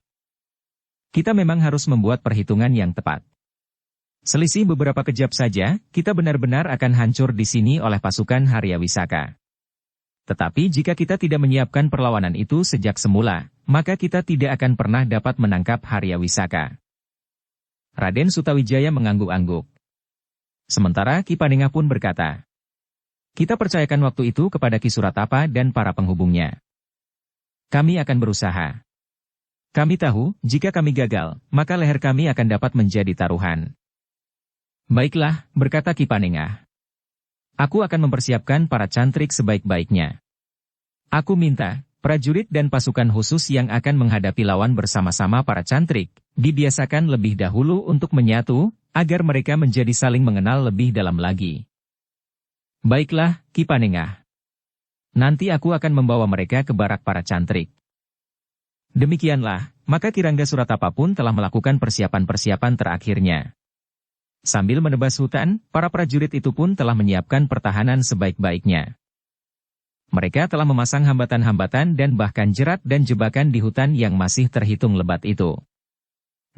Kita memang harus membuat perhitungan yang tepat. Selisih beberapa kejap saja, kita benar-benar akan hancur di sini oleh pasukan Harya Wisaka. Tetapi jika kita tidak menyiapkan perlawanan itu sejak semula, maka kita tidak akan pernah dapat menangkap Harya Wisaka. Raden Sutawijaya mengangguk-angguk. Sementara Ki Panengah pun berkata, kita percayakan waktu itu kepada Ki Suratapa dan para penghubungnya. Kami akan berusaha. Kami tahu, jika kami gagal, maka leher kami akan dapat menjadi taruhan. Baiklah, berkata Ki Panengah. Aku akan mempersiapkan para cantrik sebaik-baiknya. Aku minta, prajurit dan pasukan khusus yang akan menghadapi lawan bersama-sama para cantrik, dibiasakan lebih dahulu untuk menyatu, agar mereka menjadi saling mengenal lebih dalam lagi. Baiklah, Ki Panengah. Nanti aku akan membawa mereka ke barak para cantrik. Demikianlah, maka Kirangga Suratapa pun telah melakukan persiapan-persiapan terakhirnya. Sambil menebas hutan, para prajurit itu pun telah menyiapkan pertahanan sebaik-baiknya. Mereka telah memasang hambatan-hambatan dan bahkan jerat dan jebakan di hutan yang masih terhitung lebat itu.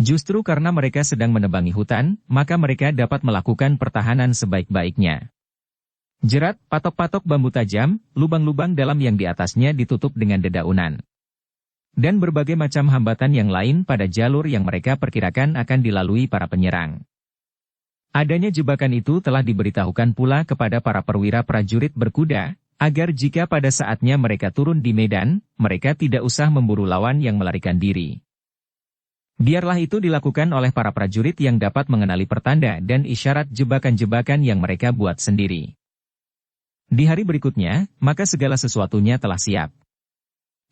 Justru karena mereka sedang menebangi hutan, maka mereka dapat melakukan pertahanan sebaik-baiknya. Jerat, patok-patok bambu tajam, lubang-lubang dalam yang di atasnya ditutup dengan dedaunan. Dan berbagai macam hambatan yang lain pada jalur yang mereka perkirakan akan dilalui para penyerang. Adanya jebakan itu telah diberitahukan pula kepada para perwira prajurit berkuda, agar jika pada saatnya mereka turun di medan, mereka tidak usah memburu lawan yang melarikan diri. Biarlah itu dilakukan oleh para prajurit yang dapat mengenali pertanda dan isyarat jebakan-jebakan yang mereka buat sendiri. Di hari berikutnya, maka segala sesuatunya telah siap.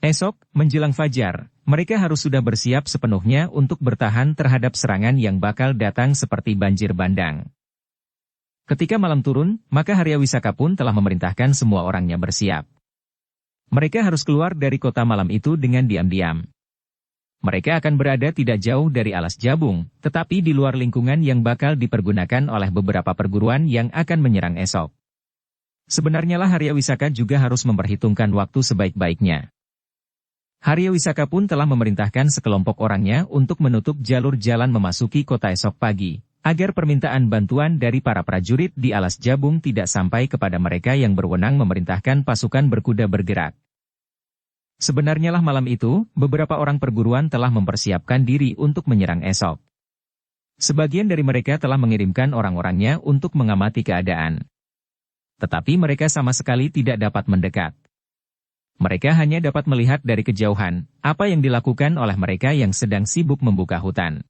Esok, menjelang fajar, mereka harus sudah bersiap sepenuhnya untuk bertahan terhadap serangan yang bakal datang seperti banjir bandang. Ketika malam turun, maka Harya Wisaka pun telah memerintahkan semua orangnya bersiap. Mereka harus keluar dari kota malam itu dengan diam-diam. Mereka akan berada tidak jauh dari alas Jabung, tetapi di luar lingkungan yang bakal dipergunakan oleh beberapa perguruan yang akan menyerang esok. Sebenarnya lah Harya Wisaka juga harus memperhitungkan waktu sebaik-baiknya. Harya Wisaka pun telah memerintahkan sekelompok orangnya untuk menutup jalur jalan memasuki kota esok pagi, agar permintaan bantuan dari para prajurit di alas Jabung tidak sampai kepada mereka yang berwenang memerintahkan pasukan berkuda bergerak. Sebenarnya lah malam itu, beberapa orang perguruan telah mempersiapkan diri untuk menyerang esok. Sebagian dari mereka telah mengirimkan orang-orangnya untuk mengamati keadaan. Tetapi mereka sama sekali tidak dapat mendekat. Mereka hanya dapat melihat dari kejauhan apa yang dilakukan oleh mereka yang sedang sibuk membuka hutan.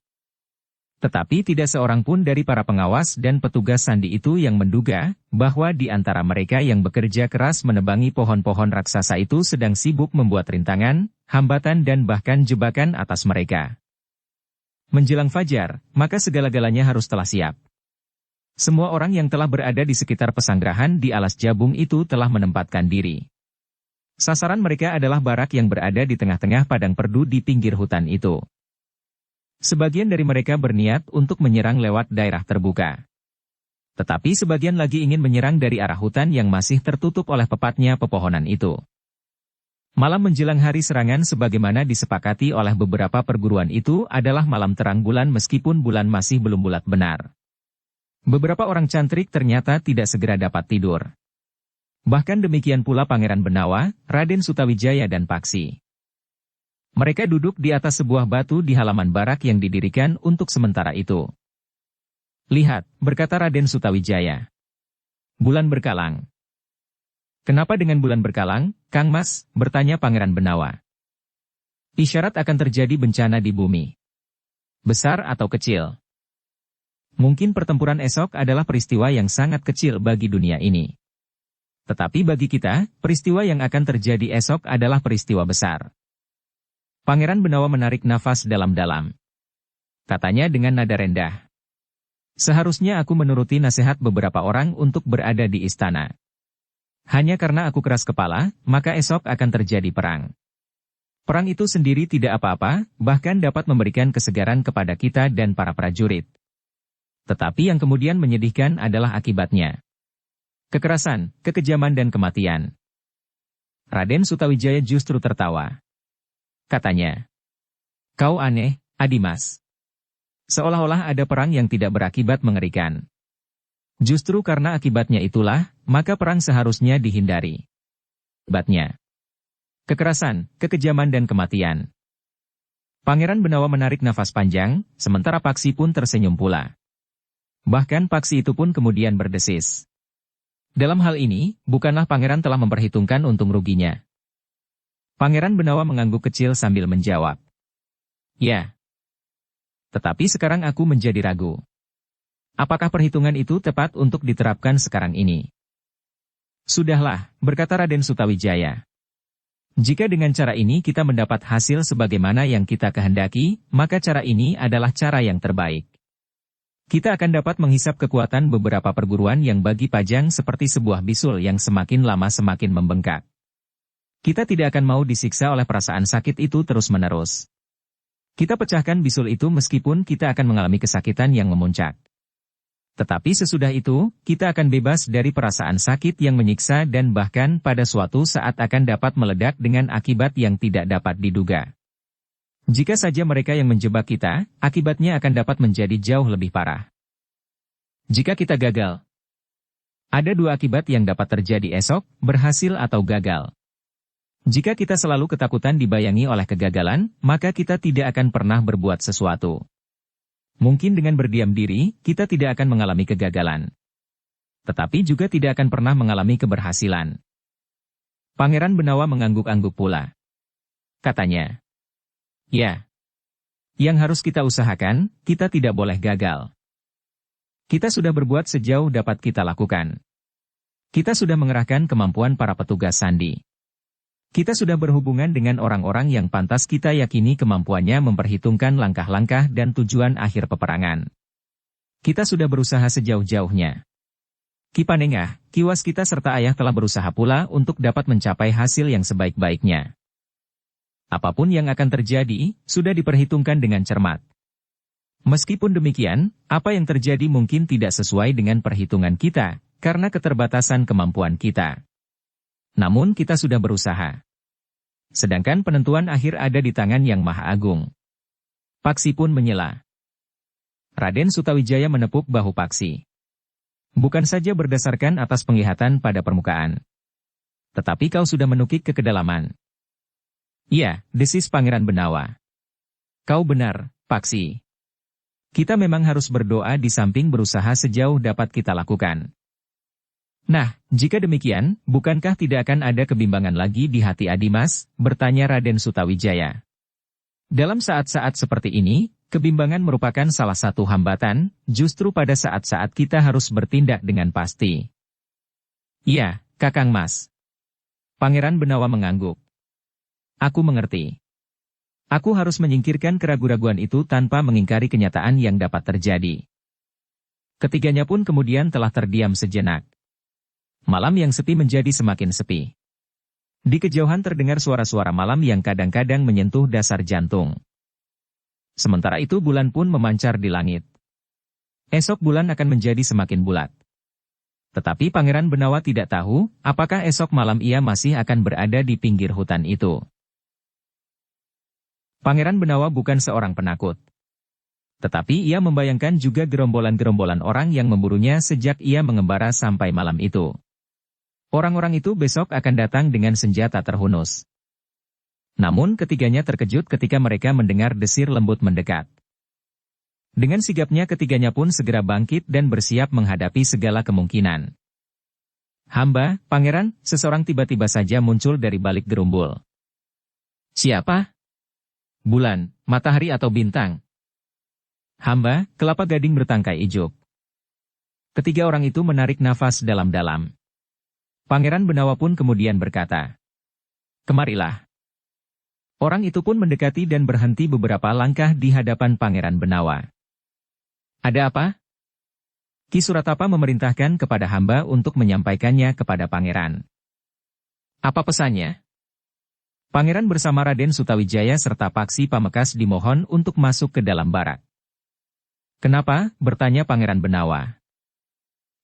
Tetapi tidak seorang pun dari para pengawas dan petugas sandi itu yang menduga bahwa di antara mereka yang bekerja keras menebangi pohon-pohon raksasa itu sedang sibuk membuat rintangan, hambatan dan bahkan jebakan atas mereka. Menjelang fajar, maka segala-galanya harus telah siap. Semua orang yang telah berada di sekitar pesanggrahan di alas jabung itu telah menempatkan diri. Sasaran mereka adalah barak yang berada di tengah-tengah padang perdu di pinggir hutan itu. Sebagian dari mereka berniat untuk menyerang lewat daerah terbuka. Tetapi sebagian lagi ingin menyerang dari arah hutan yang masih tertutup oleh pepatnya pepohonan itu. Malam menjelang hari serangan sebagaimana disepakati oleh beberapa perguruan itu adalah malam terang bulan meskipun bulan masih belum bulat benar. Beberapa orang cantrik ternyata tidak segera dapat tidur. Bahkan demikian pula Pangeran Benawa, Raden Sutawijaya dan Paksi. Mereka duduk di atas sebuah batu di halaman barak yang didirikan untuk sementara itu. "Lihat," berkata Raden Sutawijaya. "Bulan berkalang." "Kenapa dengan bulan berkalang, Kang Mas?" bertanya Pangeran Benawa. "Isyarat akan terjadi bencana di bumi. Besar atau kecil. Mungkin pertempuran esok adalah peristiwa yang sangat kecil bagi dunia ini. Tetapi bagi kita, peristiwa yang akan terjadi esok adalah peristiwa besar." Pangeran Benawa menarik nafas dalam-dalam. Katanya dengan nada rendah. "Seharusnya aku menuruti nasihat beberapa orang untuk berada di istana. Hanya karena aku keras kepala, maka esok akan terjadi perang. Perang itu sendiri tidak apa-apa, bahkan dapat memberikan kesegaran kepada kita dan para prajurit. Tetapi yang kemudian menyedihkan adalah akibatnya. Kekerasan, kekejaman dan kematian." Raden Sutawijaya justru tertawa. Katanya, "Kau aneh, Adimas. Seolah-olah ada perang yang tidak berakibat mengerikan. Justru karena akibatnya itulah, maka perang seharusnya dihindari. Akibatnya, kekerasan, kekejaman dan kematian." Pangeran Benawa menarik nafas panjang, sementara Paksi pun tersenyum pula. Bahkan Paksi itu pun kemudian berdesis. Dalam hal ini, bukanlah pangeran telah memperhitungkan untung ruginya. Pangeran Benawa mengangguk kecil sambil menjawab. "Ya. Tetapi sekarang aku menjadi ragu. Apakah perhitungan itu tepat untuk diterapkan sekarang ini?" "Sudahlah," berkata Raden Sutawijaya. "Jika dengan cara ini kita mendapat hasil sebagaimana yang kita kehendaki, maka cara ini adalah cara yang terbaik. Kita akan dapat menghisap kekuatan beberapa perguruan yang bagi Pajang seperti sebuah bisul yang semakin lama semakin membengkak. Kita tidak akan mau disiksa oleh perasaan sakit itu terus-menerus. Kita pecahkan bisul itu meskipun kita akan mengalami kesakitan yang memuncak. Tetapi sesudah itu, kita akan bebas dari perasaan sakit yang menyiksa dan bahkan pada suatu saat akan dapat meledak dengan akibat yang tidak dapat diduga. Jika saja mereka yang menjebak kita, akibatnya akan dapat menjadi jauh lebih parah. Jika kita gagal, ada dua akibat yang dapat terjadi esok, berhasil atau gagal. Jika kita selalu ketakutan dibayangi oleh kegagalan, maka kita tidak akan pernah berbuat sesuatu. Mungkin dengan berdiam diri, kita tidak akan mengalami kegagalan. Tetapi juga tidak akan pernah mengalami keberhasilan." Pangeran Benawa mengangguk-angguk pula. Katanya, "Ya. Yang harus kita usahakan, kita tidak boleh gagal. Kita sudah berbuat sejauh dapat kita lakukan. Kita sudah mengerahkan kemampuan para petugas sandi. Kita sudah berhubungan dengan orang-orang yang pantas kita yakini kemampuannya memperhitungkan langkah-langkah dan tujuan akhir peperangan. Kita sudah berusaha sejauh-jauhnya. Ki Panengah, Ki Waskita serta ayah telah berusaha pula untuk dapat mencapai hasil yang sebaik-baiknya. Apapun yang akan terjadi, sudah diperhitungkan dengan cermat. Meskipun demikian, apa yang terjadi mungkin tidak sesuai dengan perhitungan kita, karena keterbatasan kemampuan kita. Namun kita sudah berusaha. Sedangkan penentuan akhir ada di tangan Yang Maha Agung." Paksi pun menyela. Raden Sutawijaya menepuk bahu Paksi. "Bukan saja berdasarkan atas penglihatan pada permukaan. Tetapi kau sudah menukik ke kedalaman." "Iya," desis Pangeran Benawa. "Kau benar, Paksi. Kita memang harus berdoa di samping berusaha sejauh dapat kita lakukan. Nah, jika demikian, bukankah tidak akan ada kebimbangan lagi di hati Adimas? Bertanya Raden Sutawijaya. Dalam saat-saat seperti ini, kebimbangan merupakan salah satu hambatan, justru pada saat-saat kita harus bertindak dengan pasti. Iya, Kakang Mas. Pangeran Benawa mengangguk. Aku mengerti. Aku harus menyingkirkan keraguan-raguan itu tanpa mengingkari kenyataan yang dapat terjadi. Ketiganya pun kemudian telah terdiam sejenak. Malam yang sepi menjadi semakin sepi. Di kejauhan terdengar suara-suara malam yang kadang-kadang menyentuh dasar jantung. Sementara itu bulan pun memancar di langit. Esok bulan akan menjadi semakin bulat. Tetapi Pangeran Benawa tidak tahu, apakah esok malam ia masih akan berada di pinggir hutan itu. Pangeran Benawa bukan seorang penakut. Tetapi ia membayangkan juga gerombolan-gerombolan orang yang memburunya sejak ia mengembara sampai malam itu. Orang-orang itu besok akan datang dengan senjata terhunus. Namun ketiganya terkejut ketika mereka mendengar desir lembut mendekat. Dengan sigapnya ketiganya pun segera bangkit dan bersiap menghadapi segala kemungkinan. Hamba, Pangeran, seseorang tiba-tiba saja muncul dari balik gerumbul. Siapa? Bulan, matahari atau bintang? Hamba, kelapa gading bertangkai ijuk. Ketiga orang itu menarik nafas dalam-dalam. Pangeran Benawa pun kemudian berkata, "Kemarilah." Orang itu pun mendekati dan berhenti beberapa langkah di hadapan Pangeran Benawa. Ada apa? Ki Suratapa memerintahkan kepada hamba untuk menyampaikannya kepada pangeran. Apa pesannya? Pangeran bersama Raden Sutawijaya serta Paksi Pamekas dimohon untuk masuk ke dalam barak. Kenapa? Bertanya Pangeran Benawa.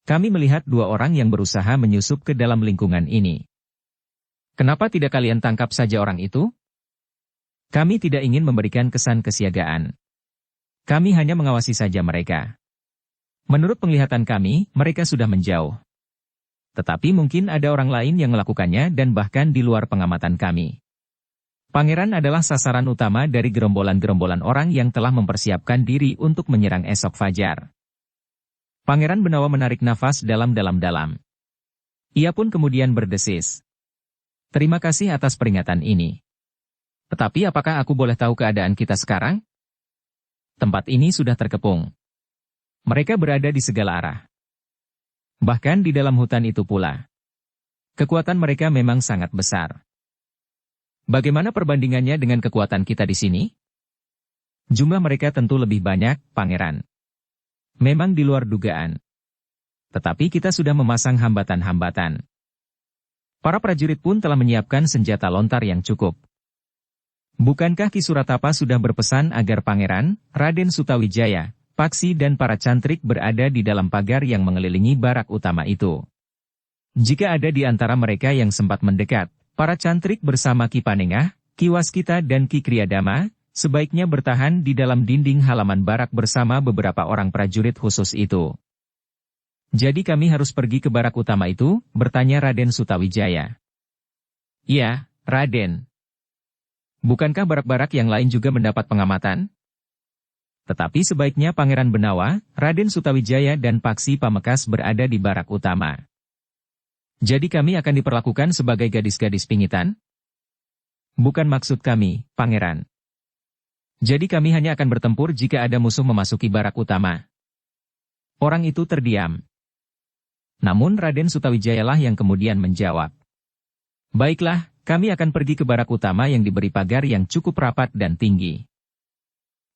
Kami melihat dua orang yang berusaha menyusup ke dalam lingkungan ini. Kenapa tidak kalian tangkap saja orang itu? Kami tidak ingin memberikan kesan kesiagaan. Kami hanya mengawasi saja mereka. Menurut penglihatan kami, mereka sudah menjauh. Tetapi mungkin ada orang lain yang melakukannya dan bahkan di luar pengamatan kami. Pangeran adalah sasaran utama dari gerombolan-gerombolan orang yang telah mempersiapkan diri untuk menyerang esok fajar. Pangeran Benawa menarik nafas dalam-dalam. Ia pun kemudian berdesis. Terima kasih atas peringatan ini. Tetapi apakah aku boleh tahu keadaan kita sekarang? Tempat ini sudah terkepung. Mereka berada di segala arah. Bahkan di dalam hutan itu pula. Kekuatan mereka memang sangat besar. Bagaimana perbandingannya dengan kekuatan kita di sini? Jumlah mereka tentu lebih banyak, Pangeran. Memang di luar dugaan. Tetapi kita sudah memasang hambatan-hambatan. Para prajurit pun telah menyiapkan senjata lontar yang cukup. Bukankah Ki Suratapa sudah berpesan agar Pangeran, Raden Sutawijaya, Paksi dan para cantrik berada di dalam pagar yang mengelilingi barak utama itu? Jika ada di antara mereka yang sempat mendekat, para cantrik bersama Ki Panengah, Ki Waskita dan Ki Kriyadama, sebaiknya bertahan di dalam dinding halaman barak bersama beberapa orang prajurit khusus itu. Jadi kami harus pergi ke barak utama itu? Bertanya Raden Sutawijaya. Iya, Raden. Bukankah barak-barak yang lain juga mendapat pengamatan? Tetapi sebaiknya Pangeran Benawa, Raden Sutawijaya dan Paksi Pamekas berada di barak utama. Jadi kami akan diperlakukan sebagai gadis-gadis pingitan? Bukan maksud kami, Pangeran. Jadi kami hanya akan bertempur jika ada musuh memasuki barak utama. Orang itu terdiam. Namun Raden Sutawijayalah yang kemudian menjawab. Baiklah, kami akan pergi ke barak utama yang diberi pagar yang cukup rapat dan tinggi.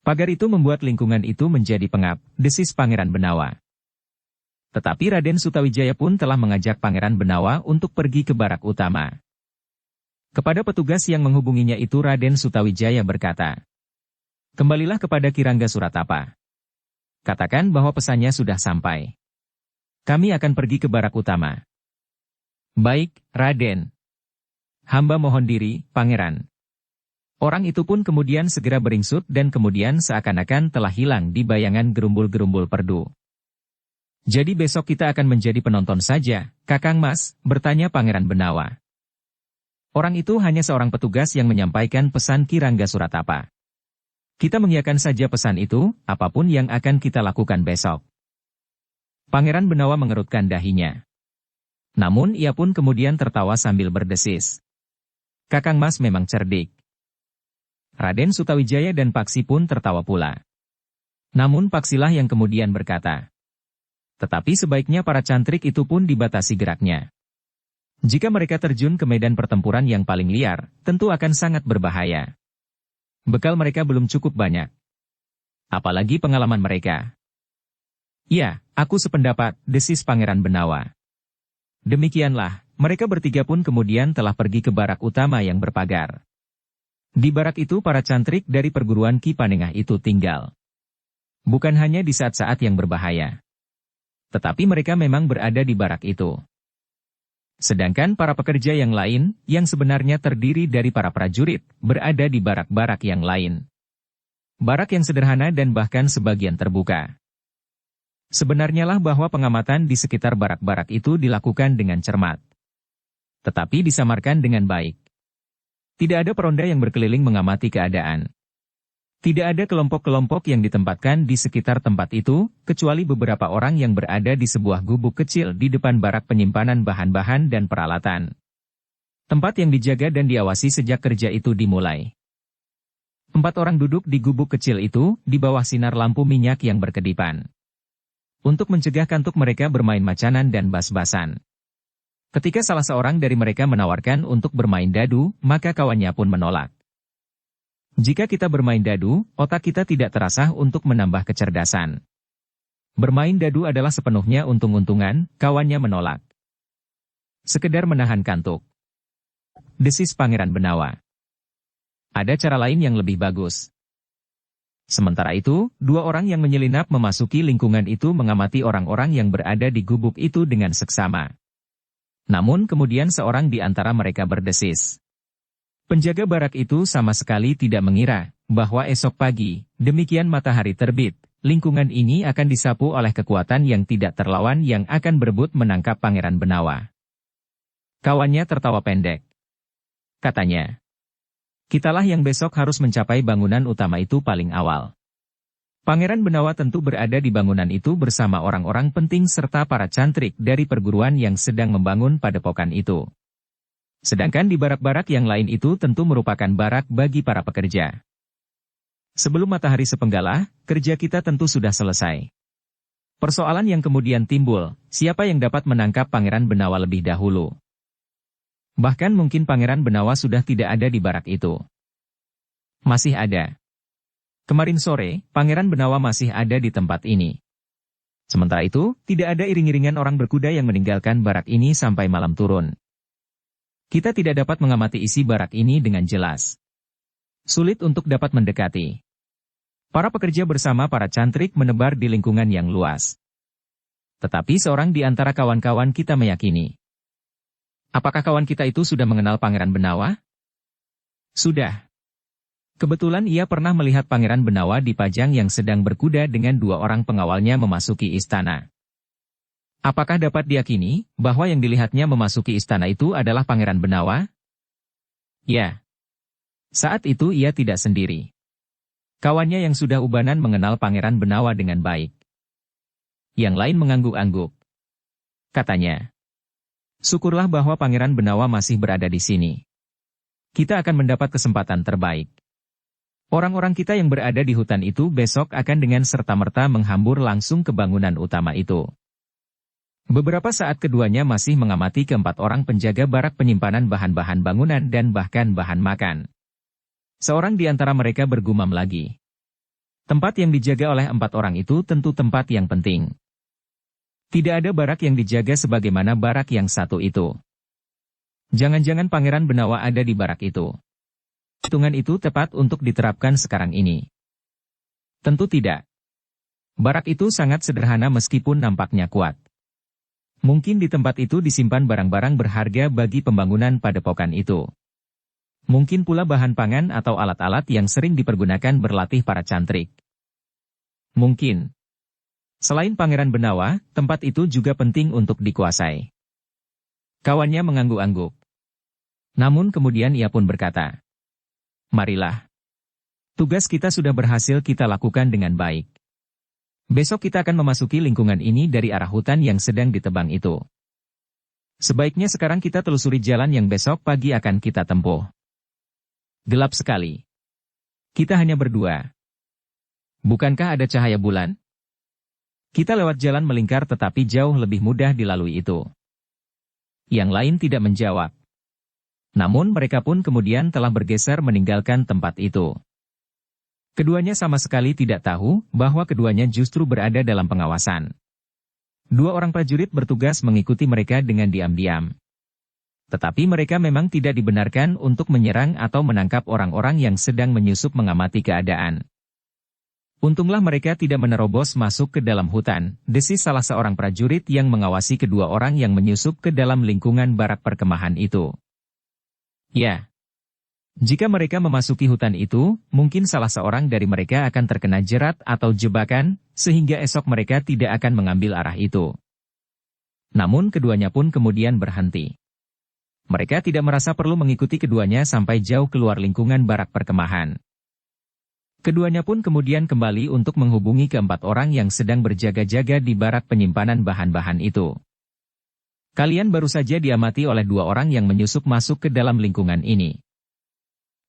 Pagar itu membuat lingkungan itu menjadi pengap, desis Pangeran Benawa. Tetapi Raden Sutawijaya pun telah mengajak Pangeran Benawa untuk pergi ke barak utama. Kepada petugas yang menghubunginya itu Raden Sutawijaya berkata, "Kembalilah kepada Ki Rangga Suratapa. Katakan bahwa pesannya sudah sampai. Kami akan pergi ke barak utama." "Baik, Raden. Hamba mohon diri, Pangeran." Orang itu pun kemudian segera beringsut dan kemudian seakan-akan telah hilang di bayangan gerumbul-gerumbul perdu. "Jadi besok kita akan menjadi penonton saja, Kakang Mas?" bertanya Pangeran Benawa. Orang itu hanya seorang petugas yang menyampaikan pesan Ki Rangga Suratapa. Kita mengiyakan saja pesan itu, apapun yang akan kita lakukan besok. Pangeran Benawa mengerutkan dahinya. Namun ia pun kemudian tertawa sambil berdesis. Kakang Mas memang cerdik. Raden Sutawijaya dan Paksi pun tertawa pula. Namun Paksilah yang kemudian berkata, tetapi sebaiknya para cantrik itu pun dibatasi geraknya. Jika mereka terjun ke medan pertempuran yang paling liar, tentu akan sangat berbahaya. Bekal mereka belum cukup banyak. Apalagi pengalaman mereka. Ya, aku sependapat, desis Pangeran Benawa. Demikianlah, mereka bertiga pun kemudian telah pergi ke barak utama yang berpagar. Di barak itu para cantrik dari perguruan Ki Panengah itu tinggal. Bukan hanya di saat-saat yang berbahaya. Tetapi mereka memang berada di barak itu. Sedangkan para pekerja yang lain, yang sebenarnya terdiri dari para prajurit, berada di barak-barak yang lain. Barak yang sederhana dan bahkan sebagian terbuka. Sebenarnya lah bahwa pengamatan di sekitar barak-barak itu dilakukan dengan cermat. Tetapi disamarkan dengan baik. Tidak ada peronda yang berkeliling mengamati keadaan. Tidak ada kelompok-kelompok yang ditempatkan di sekitar tempat itu, kecuali beberapa orang yang berada di sebuah gubuk kecil di depan barak penyimpanan bahan-bahan dan peralatan. Tempat yang dijaga dan diawasi sejak kerja itu dimulai. 4 orang duduk di gubuk kecil itu, di bawah sinar lampu minyak yang berkedipan. Untuk mencegah kantuk mereka bermain macanan dan bas-basan. Ketika salah seorang dari mereka menawarkan untuk bermain dadu, maka kawannya pun menolak. Jika kita bermain dadu, otak kita tidak terasah untuk menambah kecerdasan. Bermain dadu adalah sepenuhnya untung-untungan, kawannya menolak. Sekedar menahan kantuk. Desis Pangeran Benawa. Ada cara lain yang lebih bagus. Sementara itu, 2 orang yang menyelinap memasuki lingkungan itu mengamati orang-orang yang berada di gubuk itu dengan seksama. Namun kemudian seorang di antara mereka berdesis. Penjaga barak itu sama sekali tidak mengira bahwa esok pagi, demikian matahari terbit, lingkungan ini akan disapu oleh kekuatan yang tidak terlawan yang akan berebut menangkap Pangeran Benawa. Kawannya tertawa pendek. Katanya, kitalah yang besok harus mencapai bangunan utama itu paling awal. Pangeran Benawa tentu berada di bangunan itu bersama orang-orang penting serta para cantrik dari perguruan yang sedang membangun padepokan itu. Sedangkan di barak-barak yang lain itu tentu merupakan barak bagi para pekerja. Sebelum matahari sepenggalah, kerja kita tentu sudah selesai. Persoalan yang kemudian timbul, siapa yang dapat menangkap Pangeran Benawa lebih dahulu? Bahkan mungkin Pangeran Benawa sudah tidak ada di barak itu. Masih ada. Kemarin sore, Pangeran Benawa masih ada di tempat ini. Sementara itu, tidak ada iring-iringan orang berkuda yang meninggalkan barak ini sampai malam turun. Kita tidak dapat mengamati isi barak ini dengan jelas. Sulit untuk dapat mendekati. Para pekerja bersama para cantrik menebar di lingkungan yang luas. Tetapi seorang di antara kawan-kawan kita meyakini. Apakah kawan kita itu sudah mengenal Pangeran Benawa? Sudah. Kebetulan ia pernah melihat Pangeran Benawa di Pajang yang sedang berkuda dengan 2 orang pengawalnya memasuki istana. Apakah dapat diyakini bahwa yang dilihatnya memasuki istana itu adalah Pangeran Benawa? Ya. Saat itu ia tidak sendiri. Kawannya yang sudah ubanan mengenal Pangeran Benawa dengan baik. Yang lain mengangguk-angguk. Katanya, syukurlah bahwa Pangeran Benawa masih berada di sini. Kita akan mendapat kesempatan terbaik. Orang-orang kita yang berada di hutan itu besok akan dengan serta-merta menghambur langsung ke bangunan utama itu. Beberapa saat keduanya masih mengamati ke-4 orang penjaga barak penyimpanan bahan-bahan bangunan dan bahkan bahan makan. Seorang di antara mereka bergumam lagi. Tempat yang dijaga oleh 4 orang itu tentu tempat yang penting. Tidak ada barak yang dijaga sebagaimana barak yang satu itu. Jangan-jangan Pangeran Benawa ada di barak itu. Hitungan itu tepat untuk diterapkan sekarang ini. Tentu tidak. Barak itu sangat sederhana meskipun nampaknya kuat. Mungkin di tempat itu disimpan barang-barang berharga bagi pembangunan padepokan itu. Mungkin pula bahan pangan atau alat-alat yang sering dipergunakan berlatih para cantrik. Mungkin. Selain Pangeran Benawa, tempat itu juga penting untuk dikuasai. Kawannya mengangguk-angguk. Namun kemudian ia pun berkata, marilah. Tugas kita sudah berhasil kita lakukan dengan baik. Besok kita akan memasuki lingkungan ini dari arah hutan yang sedang ditebang itu. Sebaiknya sekarang kita telusuri jalan yang besok pagi akan kita tempuh. Gelap sekali. Kita hanya berdua. Bukankah ada cahaya bulan? Kita lewat jalan melingkar tetapi jauh lebih mudah dilalui itu. Yang lain tidak menjawab. Namun mereka pun kemudian telah bergeser meninggalkan tempat itu. Keduanya sama sekali tidak tahu bahwa keduanya justru berada dalam pengawasan. Dua orang prajurit bertugas mengikuti mereka dengan diam-diam. Tetapi mereka memang tidak dibenarkan untuk menyerang atau menangkap orang-orang yang sedang menyusup mengamati keadaan. Untunglah mereka tidak menerobos masuk ke dalam hutan, desis salah seorang prajurit yang mengawasi kedua orang yang menyusup ke dalam lingkungan barak perkemahan itu. Ya. Jika mereka memasuki hutan itu, mungkin salah seorang dari mereka akan terkena jerat atau jebakan, sehingga esok mereka tidak akan mengambil arah itu. Namun keduanya pun kemudian berhenti. Mereka tidak merasa perlu mengikuti keduanya sampai jauh keluar lingkungan barak perkemahan. Keduanya pun kemudian kembali untuk menghubungi keempat orang yang sedang berjaga-jaga di barak penyimpanan bahan-bahan itu. Kalian baru saja diamati oleh dua orang yang menyusup masuk ke dalam lingkungan ini.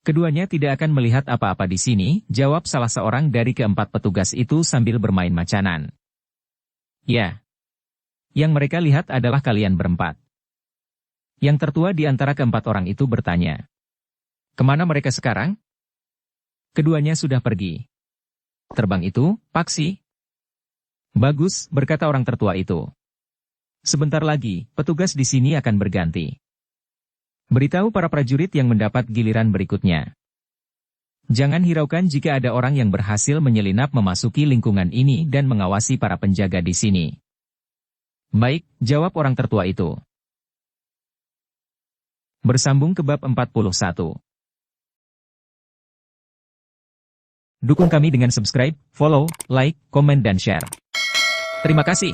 Keduanya tidak akan melihat apa-apa di sini, jawab salah seorang dari keempat petugas itu sambil bermain macanan. Ya. Yang mereka lihat adalah kalian berempat. Yang tertua di antara keempat orang itu bertanya. Kemana mereka sekarang? Keduanya sudah pergi. Terbang itu, Paksi? Bagus, berkata orang tertua itu. Sebentar lagi, petugas di sini akan berganti. Beritahu para prajurit yang mendapat giliran berikutnya. Jangan hiraukan jika ada orang yang berhasil menyelinap memasuki lingkungan ini dan mengawasi para penjaga di sini. Baik, jawab orang tertua itu. Bersambung ke bab 41. Dukung kami dengan subscribe, follow, like, komen dan share. Terima kasih.